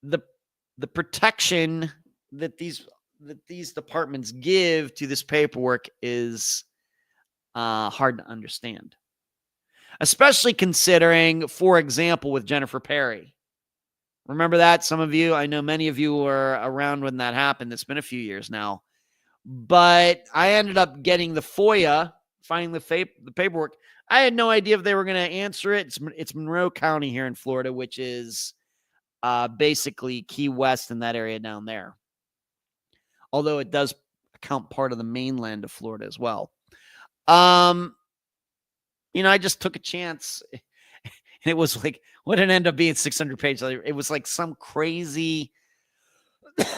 the protection that these departments give to this paperwork is hard to understand, especially considering, for example, with Jennifer Perry. Remember that? Some of you, I know many of you were around when that happened. It's been a few years now. But I ended up getting the FOIA, finding the paperwork. I had no idea if they were going to answer it. It's Monroe County here in Florida, which is basically Key West in that area down there. Although it does account part of the mainland of Florida as well. I just took a chance. And it was like, what it ended up being 600 pages. It was like some crazy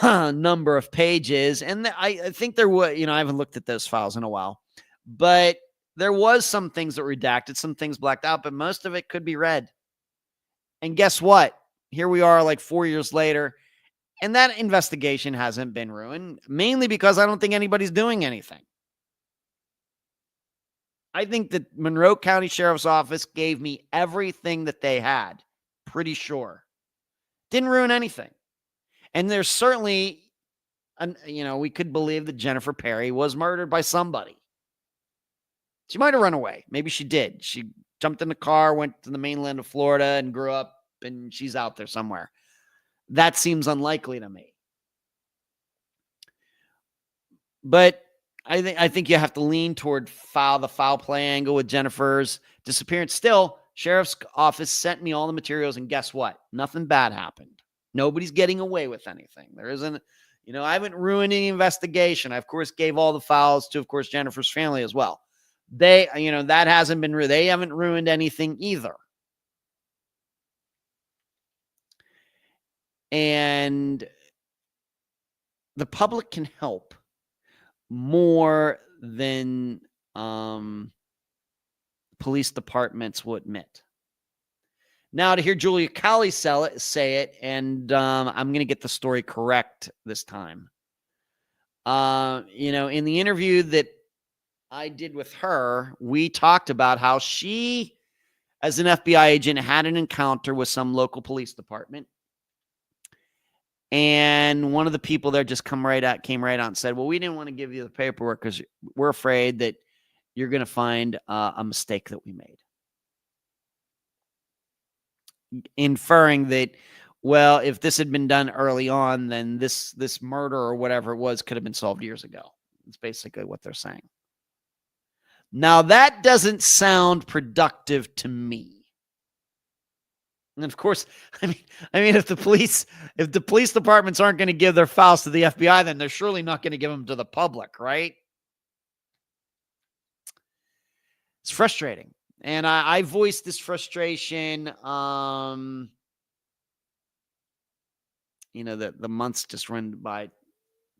number of pages. And I think there was, I haven't looked at those files in a while, but there was some things that were redacted, some things blacked out, but most of it could be read. And guess what? Here we are like 4 years later, and that investigation hasn't been ruined, mainly because I don't think anybody's doing anything. I think that Monroe County Sheriff's Office gave me everything that they had. Pretty sure. Didn't ruin anything. And there's certainly, we could believe that Jennifer Perry was murdered by somebody. She might have run away. Maybe she did. She jumped in the car, went to the mainland of Florida, and grew up, and she's out there somewhere. That seems unlikely to me. But I think you have to lean toward the foul play angle with Jennifer's disappearance. Still, Sheriff's Office sent me all the materials, and guess what? Nothing bad happened. Nobody's getting away with anything. There isn't, I haven't ruined any investigation. I, of course, gave all the files to, of course, Jennifer's family as well. They, that hasn't been ruined. They haven't ruined anything either. And the public can help more than police departments will admit. Now, to hear Julia Cowley say it, and I'm going to get the story correct this time. In the interview that I did with her, we talked about how she, as an FBI agent, had an encounter with some local police department. And one of the people there just came right out and said, well, we didn't want to give you the paperwork because we're afraid that you're going to find a mistake that we made. Inferring that, well, if this had been done early on, then this murder or whatever it was could have been solved years ago. It's basically what they're saying. Now, that doesn't sound productive to me. And of course, I mean, if the police departments aren't going to give their files to the FBI, then they're surely not going to give them to the public, right? It's frustrating. And I voiced this frustration, the months just run by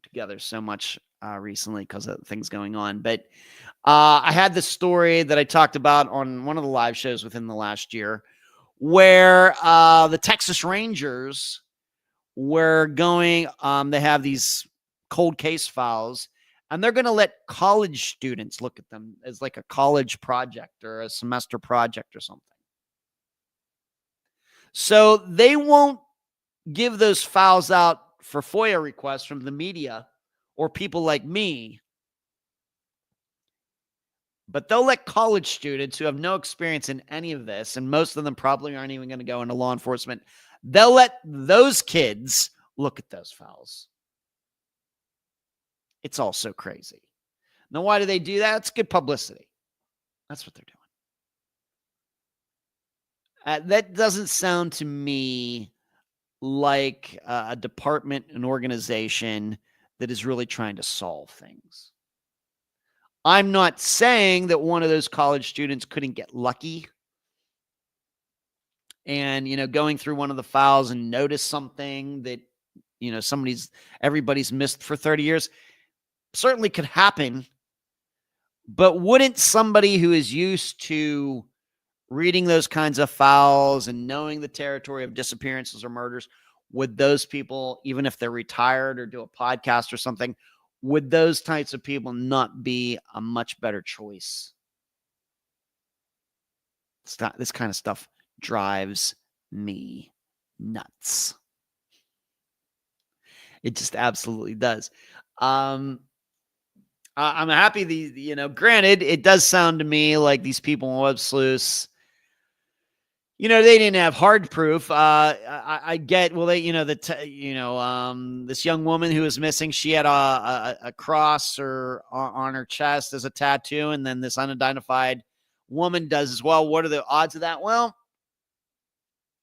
together so much recently because of things going on. But I had this story that I talked about on one of the live shows within the last year where the Texas Rangers were going, they have these cold case files, and they're going to let college students look at them as like a college project or a semester project or something. So they won't give those files out for FOIA requests from the media or people like me, but they'll let college students who have no experience in any of this, and most of them probably aren't even going to go into law enforcement, they'll let those kids look at those files. It's all so crazy. Now, why do they do that? It's good publicity. That's what they're doing. That doesn't sound to me like a department, an organization that is really trying to solve things. I'm not saying that one of those college students couldn't get lucky and, going through one of the files and notice something that, everybody's missed for 30 years. Certainly could happen. But wouldn't somebody who is used to reading those kinds of files and knowing the territory of disappearances or murders, would those people, even if they're retired or do a podcast or something, would those types of people not be a much better choice? This kind of stuff drives me nuts. It just absolutely does. I'm happy granted, it does sound to me like these people on Web Sleuths, they didn't have hard proof. I get, well, this young woman who was missing, she had a cross on her chest as a tattoo, and then this unidentified woman does as well. What are the odds of that? Well,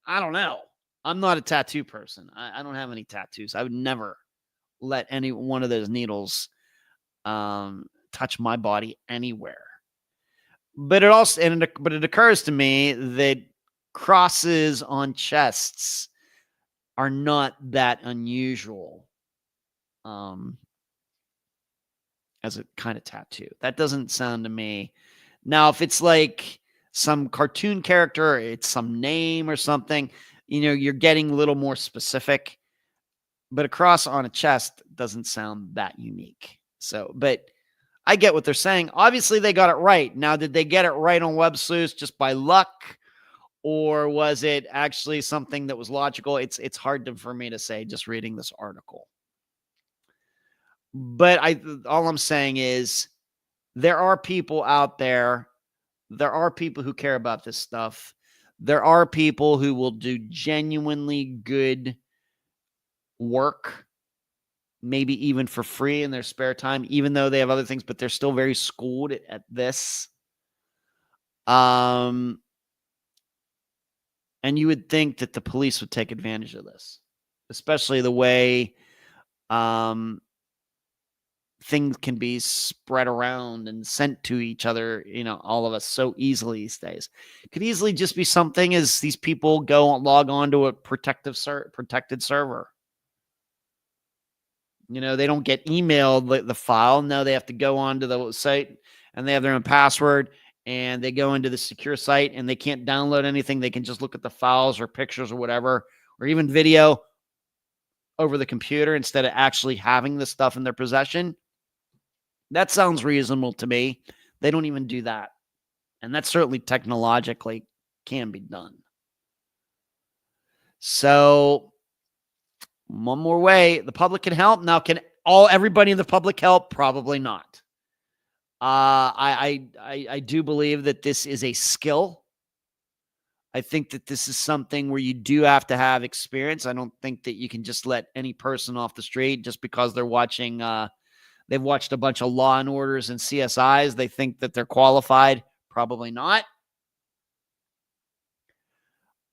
I don't know. I'm not a tattoo person. I don't have any tattoos. I would never let any one of those needles touch my body anywhere. But it occurs to me that crosses on chests are not that unusual as a kind of tattoo. That doesn't sound to me. Now, if it's like some cartoon character, it's some name or something, you're getting a little more specific. But a cross on a chest doesn't sound that unique. So, but I get what they're saying. Obviously, they got it right. Now, did they get it right on Web Sleuths just by luck? Or was it actually something that was logical? It's hard for me to say just reading this article. But all I'm saying is there are people out there. There are people who care about this stuff. There are people who will do genuinely good work, maybe even for free in their spare time, even though they have other things, but they're still very schooled at this. And you would think that the police would take advantage of this, especially the way things can be spread around and sent to each other, all of us so easily these days. It could easily just be something as these people log on to a protected server. They don't get emailed the file. No, they have to go onto the site and they have their own password and they go into the secure site and they can't download anything. They can just look at the files or pictures or whatever, or even video over the computer instead of actually having the stuff in their possession. That sounds reasonable to me. They don't even do that. And that certainly technologically can be done. So one more way the public can help. Now, can everybody in the public help? Probably not. I do believe that this is a skill. I think that this is something where you do have to have experience. I don't think that you can just let any person off the street just because they're watching. They've watched a bunch of Law and Orders and CSIs. They think that they're qualified. Probably not.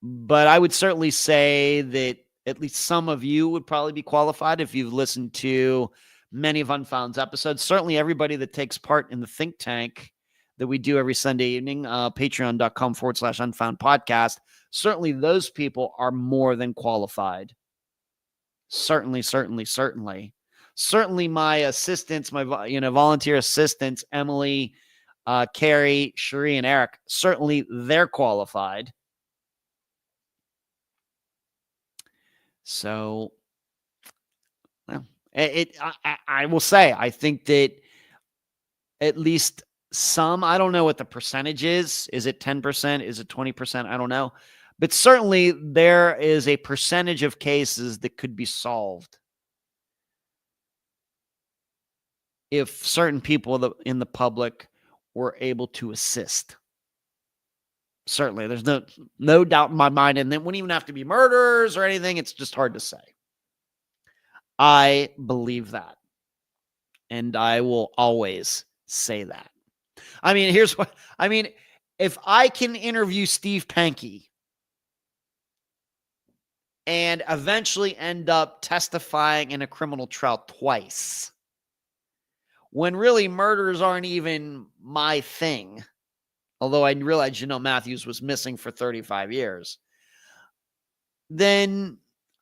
But I would certainly say that at least some of you would probably be qualified if you've listened to many of Unfound's episodes. Certainly everybody that takes part in the think tank that we do every Sunday evening, patreon.com/Unfound podcast. Certainly those people are more than qualified. Certainly. Certainly my assistants, my volunteer assistants, Emily, Carrie, Cherie, and Eric, certainly they're qualified. So, well, I will say, I think that at least some, I don't know what the percentage is. Is it 10%? Is it 20%? I don't know. But certainly there is a percentage of cases that could be solved if certain people in the public were able to assist. Certainly, there's no doubt in my mind, and it wouldn't even have to be murders or anything. It's just hard to say. I believe that, and I will always say that. I mean, here's what I mean. If I can interview Steve Pankey and eventually end up testifying in a criminal trial twice, when really murders aren't even my thing, although I realized, Matthews was missing for 35 years, then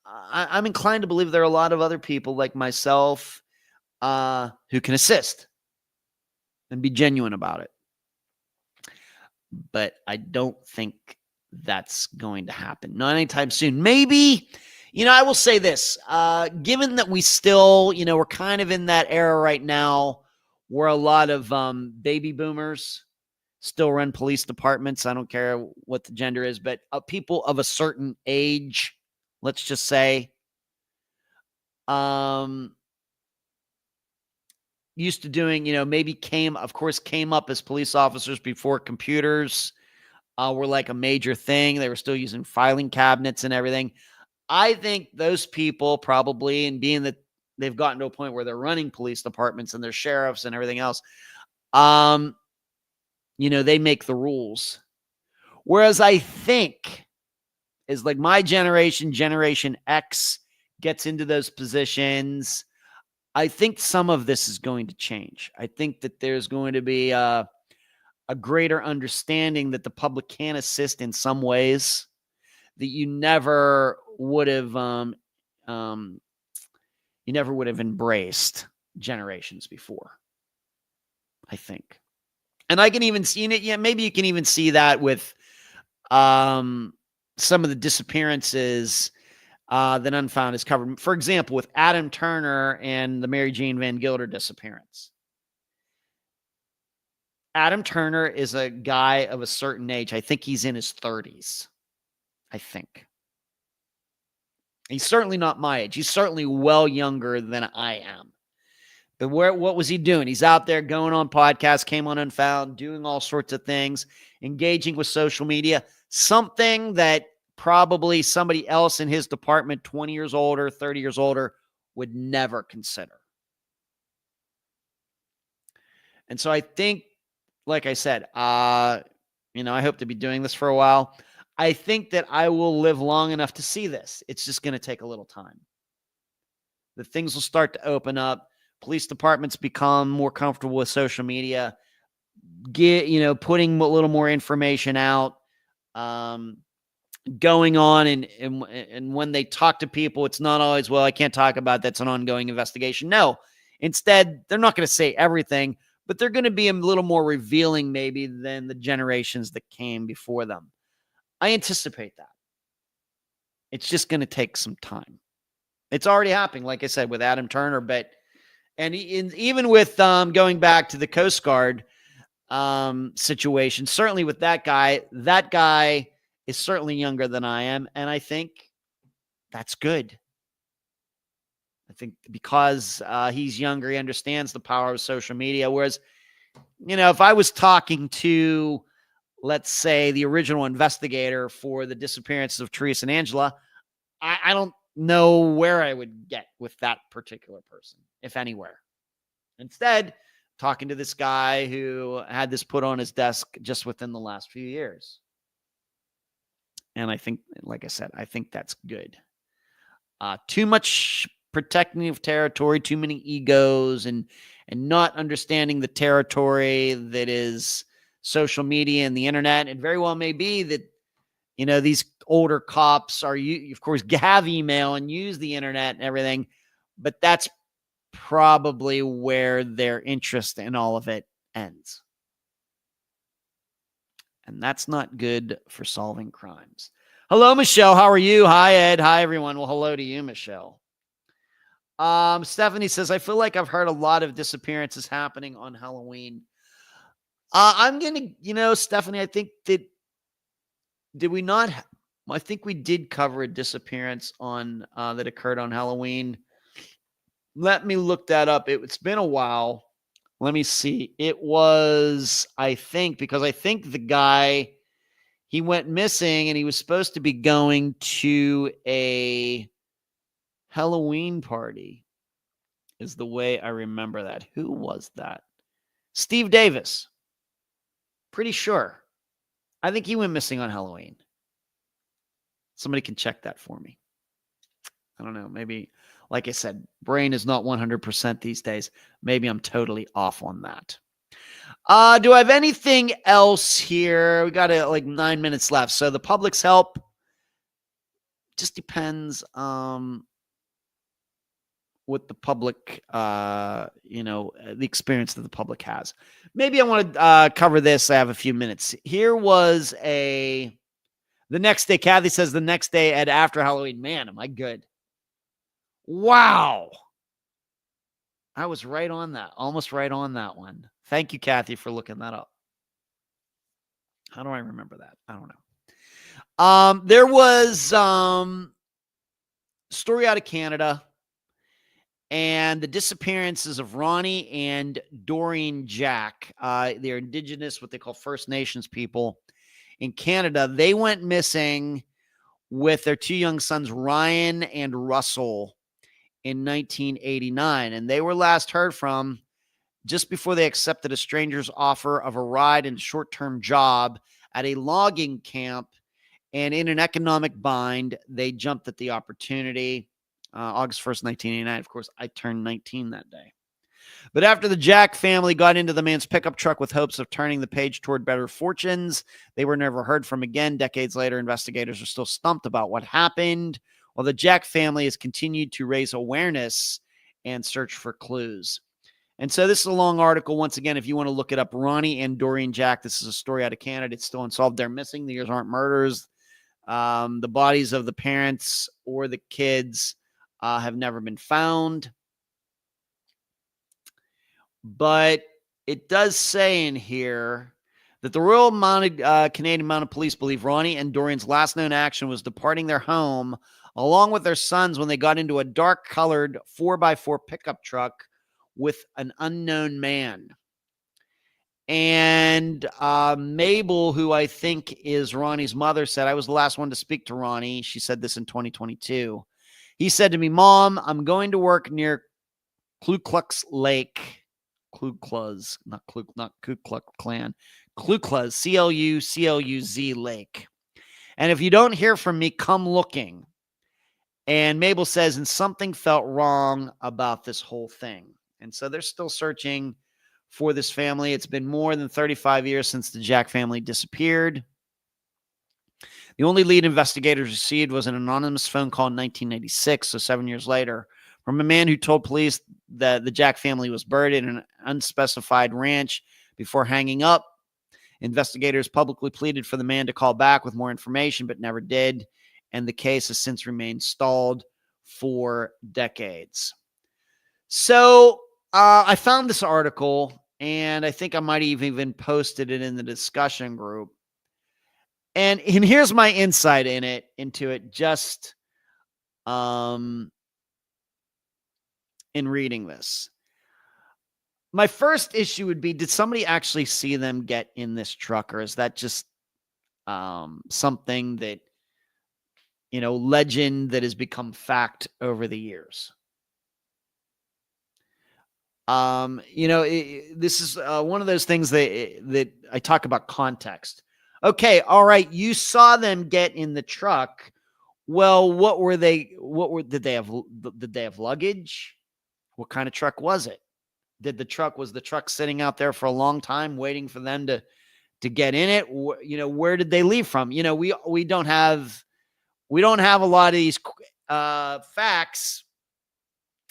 I'm inclined to believe there are a lot of other people like myself who can assist and be genuine about it. But I don't think that's going to happen. Not anytime soon. Maybe, I will say this, given that we still, we're kind of in that era right now where a lot of baby boomers still run police departments. I don't care what the gender is, but people of a certain age, let's just say, used to doing, maybe came up as police officers before computers were like a major thing. They were still using filing cabinets and everything. I think those people probably, and being that they've gotten to a point where they're running police departments and they're sheriffs and everything else, they make the rules. Whereas I think is like my Generation X gets into those positions, I think some of this is going to change. I think that there's going to be a greater understanding that the public can assist in some ways that you never would have embraced generations before, I think. And I can even see it. Yeah, maybe you can even see that with some of the disappearances that Unfound is covered. For example, with Adam Turner and the Mary Jane Van Gilder disappearance. Adam Turner is a guy of a certain age. I think he's in his 30s. I think. He's certainly not my age. He's certainly well younger than I am. But what was he doing? He's out there going on podcasts, came on Unfound, doing all sorts of things, engaging with social media, something that probably somebody else in his department, 20 years older, 30 years older, would never consider. And so I think, like I said, I hope to be doing this for a while. I think that I will live long enough to see this. It's just going to take a little time. The things will start to open up. Police departments become more comfortable with social media, putting a little more information out, going on. And when they talk to people, it's not always, well, I can't talk about that's an ongoing investigation. No, instead, they're not going to say everything, but they're going to be a little more revealing maybe than the generations that came before them. I anticipate that. It's just going to take some time. It's already happening, like I said, with Adam Turner, and even with going back to the Coast Guard situation, certainly with that guy is certainly younger than I am, and I think that's good. I think because he's younger, he understands the power of social media, whereas, if I was talking to, let's say, the original investigator for the disappearances of Teresa and Angela, I don't know where I would get with that particular person, if anywhere. Instead, talking to this guy who had this put on his desk just within the last few years. And I think, like I said, I think that's good. Too much protecting of territory, too many egos, and not understanding the territory that is social media and the internet. It very well may be that, these older cops are, you of course, have email and use the internet and everything, but that's probably where their interest in all of it ends. And that's not good for solving crimes. Hello, Michelle. How are you? Hi, Ed. Hi, everyone. Well, hello to you, Michelle. Stephanie says, I feel like I've heard a lot of disappearances happening on Halloween. I'm going to, Stephanie, I think that, did we not? I think we did cover a disappearance on that occurred on Halloween. Let me look that up. It's been a while. Let me see. It was, I think, because I think the guy, he went missing and he was supposed to be going to a Halloween party, is the way I remember that. Who was that? Steve Davis. Pretty sure. I think he went missing on Halloween. Somebody can check that for me. I don't know. Maybe, like I said, brain is not 100% these days. Maybe I'm totally off on that. Do I have anything else here? We got like 9 minutes left. So the public's help just depends what the public, the experience that the public has. Maybe I want to cover this. I have a few minutes. Here was the next day. Kathy says the next day at after Halloween. Man, am I good. Wow. I was right on that. Almost right on that one. Thank you, Kathy, for looking that up. How do I remember that? I don't know. There was story out of Canada and the disappearances of Ronnie and Doreen Jack. They're indigenous, what they call First Nations people in Canada. They went missing with their two young sons, Ryan and Russell, in 1989. And they were last heard from just before they accepted a stranger's offer of a ride and short-term job at a logging camp. And in an economic bind, they jumped at the opportunity. August 1st, 1989. Of course, I turned 19 that day. But after the Jack family got into the man's pickup truck with hopes of turning the page toward better fortunes, they were never heard from again. Decades later, investigators are still stumped about what happened, while the Jack family has continued to raise awareness and search for clues. And so this is a long article. Once again, if you want to look it up, Ronnie and Doreen Jack, this is a story out of Canada. It's still unsolved. They're missing. These aren't murders. The bodies of the parents or the kids have never been found. But it does say in here that the Royal Canadian Mounted Police believe Ronnie and Doreen's last known action was departing their home along with their sons when they got into a dark-colored 4x4 pickup truck with an unknown man. And Mabel, who I think is Ronnie's mother, said, I was the last one to speak to Ronnie. She said this in 2022. He said to me, Mom, I'm going to work near Ku Klux Lake. Ku Klux, not Ku Klux Klan. Ku Klux, Clucuz Lake. And if you don't hear from me, come looking. And Mabel says, and something felt wrong about this whole thing. And so they're still searching for this family. It's been more than 35 years since the Jack family disappeared. The only lead investigators received was an anonymous phone call in 1996, so 7 years later, from a man who told police that the Jack family was buried in an unspecified ranch before hanging up. Investigators publicly pleaded for the man to call back with more information, but never did, and the case has since remained stalled for decades. So I found this article, and I think I might have even posted it in the discussion group. And here's my insight into it, just in reading this. My first issue would be, did somebody actually see them get in this truck, or is that just something that, legend that has become fact over the years? This is one of those things that I talk about context. Okay, all right, you saw them get in the truck. Well, did they have luggage? What kind of truck was it? Was the truck sitting out there for a long time waiting for them to get in it? Where did they leave from? We don't have a lot of these facts,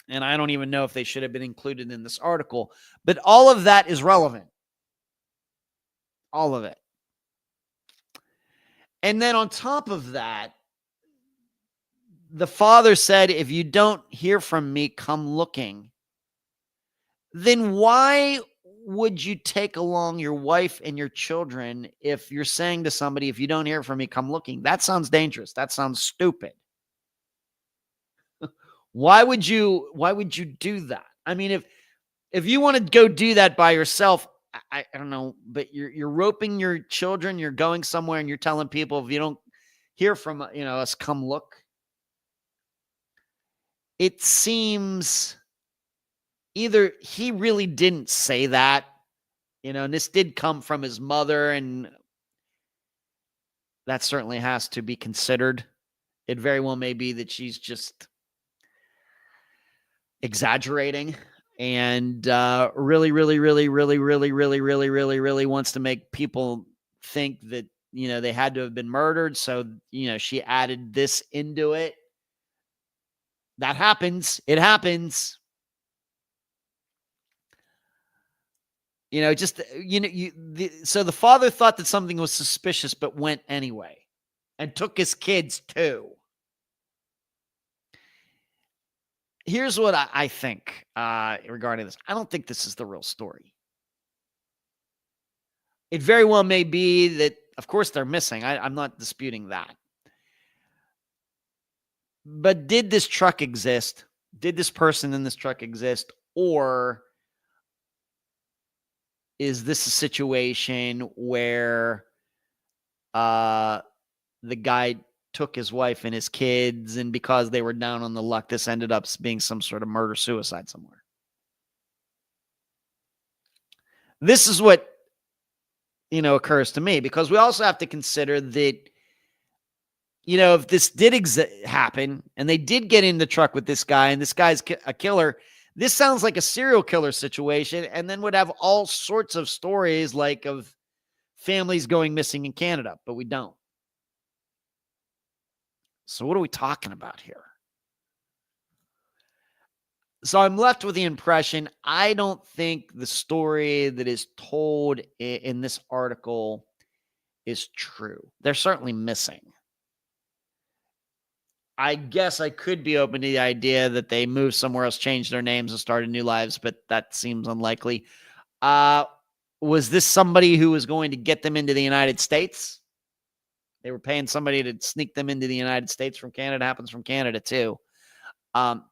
and I don't even know if they should have been included in this article, but all of that is relevant. All of it. And then on top of that, the father said, if you don't hear from me, come looking. Then why would you take along your wife and your children if you're saying to somebody, if you don't hear from me, come looking? That sounds dangerous. That sounds stupid. Why would you do that? I mean, if you want to go do that by yourself, I don't know, but you're roping your children, you're going somewhere and you're telling people, if you don't hear from us, come look. It seems either he really didn't say that, and this did come from his mother, and that certainly has to be considered. It very well may be that she's just exaggerating and really, really, really, really, really, really, really, really, really wants to make people think that, they had to have been murdered. So, she added this into it. That happens. It happens. So the father thought that something was suspicious, but went anyway and took his kids too. Here's what I think regarding this. I don't think this is the real story. It very well may be that, of course, they're missing. I'm not disputing that. But did this truck exist? Did this person in this truck exist? Or is this a situation where the guy took his wife and his kids, and because they were down on the luck, this ended up being some sort of murder-suicide somewhere? This is what, occurs to me, because we also have to consider that, if this did happen and they did get in the truck with this guy and this guy's a killer, this sounds like a serial killer situation, and then would have all sorts of stories like of families going missing in Canada, but we don't. So what are we talking about here? So I'm left with the impression, I don't think the story that is told in this article is true. They're certainly missing. I guess I could be open to the idea that they moved somewhere else, changed their names, and started new lives, but that seems unlikely. Was this somebody who was going to get them into the United States? They were paying somebody to sneak them into the United States from Canada. Happens from Canada too. And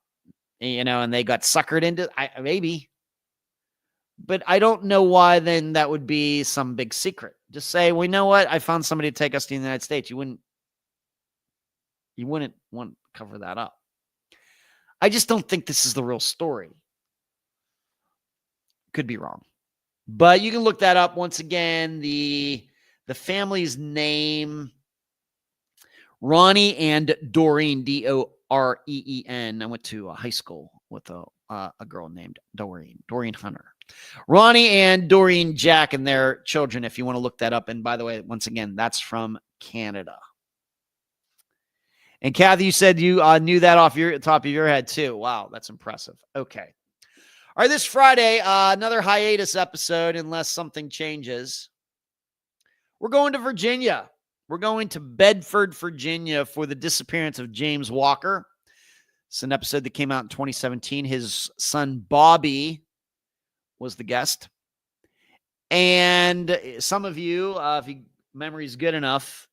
they got suckered into maybe. But I don't know why then that would be some big secret. Just say, well, you know what? I found somebody to take us to the United States. You wouldn't want to cover that up. I just don't think this is the real story. Could be wrong. But you can look that up. Once again, the family's name, Ronnie and Doreen, Doreen. I went to a high school with a girl named Doreen Hunter. Ronnie and Doreen Jack and their children, if you want to look that up. And by the way, once again, that's from Canada. And Kathy, you said you knew that off your top of your head too. Wow, that's impressive. Okay. All right, this Friday, another hiatus episode, unless something changes. We're going to Virginia. We're going to Bedford, Virginia for the disappearance of James Walker. It's an episode that came out in 2017. His son, Bobby, was the guest. And some of you, if your memory is good enough,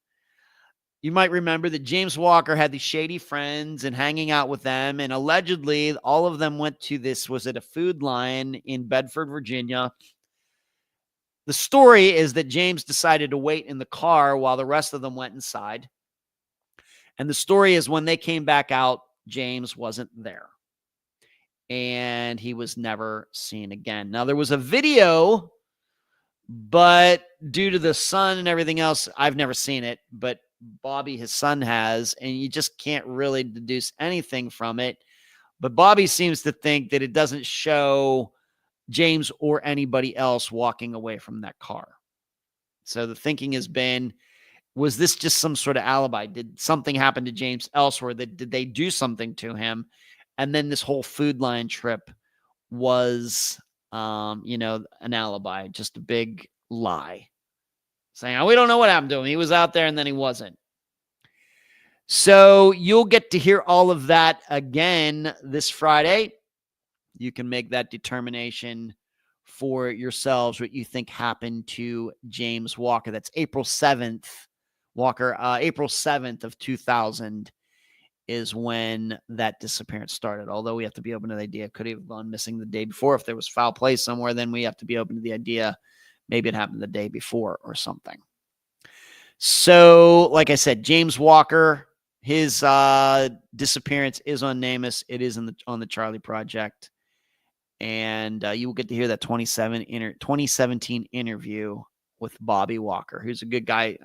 you might remember that James Walker had these shady friends and hanging out with them. And allegedly, all of them went to this, was it a Food Lion in Bedford, Virginia? The story is that James decided to wait in the car while the rest of them went inside. And the story is when they came back out, James wasn't there. And he was never seen again. Now, there was a video, but due to the son and everything else, I've never seen it, but Bobby, his son, has, and you just can't really deduce anything from it. But Bobby seems to think that it doesn't show James or anybody else walking away from that car. So the thinking has been, was this just some sort of alibi? Did something happen to James elsewhere? Did they do something to him? And then this whole Food Lion trip was, an alibi, just a big lie. Saying, we don't know what happened to him. He was out there and then he wasn't. So you'll get to hear all of that again this Friday. You can make that determination for yourselves, what you think happened to James Walker. That's April 7th, Walker. April 7th of 2000 is when that disappearance started. Although we have to be open to the idea, could he have gone missing the day before? If there was foul play somewhere, then we have to be open to the idea maybe it happened the day before or something. So, like I said, James Walker, his disappearance is on NamUs. It is on the Charlie Project. And you will get to hear that 2017 interview with Bobby Walker, who's a good guy.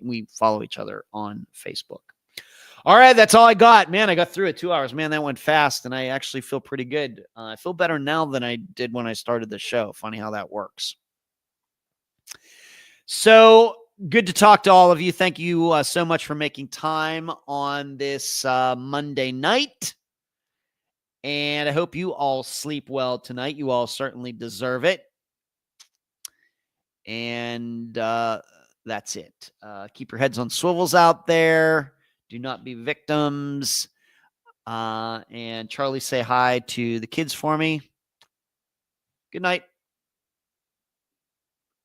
We follow each other on Facebook. All right, that's all I got. Man, I got through it 2 hours. Man, that went fast, and I actually feel pretty good. I feel better now than I did when I started the show. Funny how that works. So good to talk to all of you. Thank you so much for making time on this Monday night. And I hope you all sleep well tonight. You all certainly deserve it. And that's it. Keep your heads on swivels out there. Do not be victims. And Charlie, say hi to the kids for me. Good night.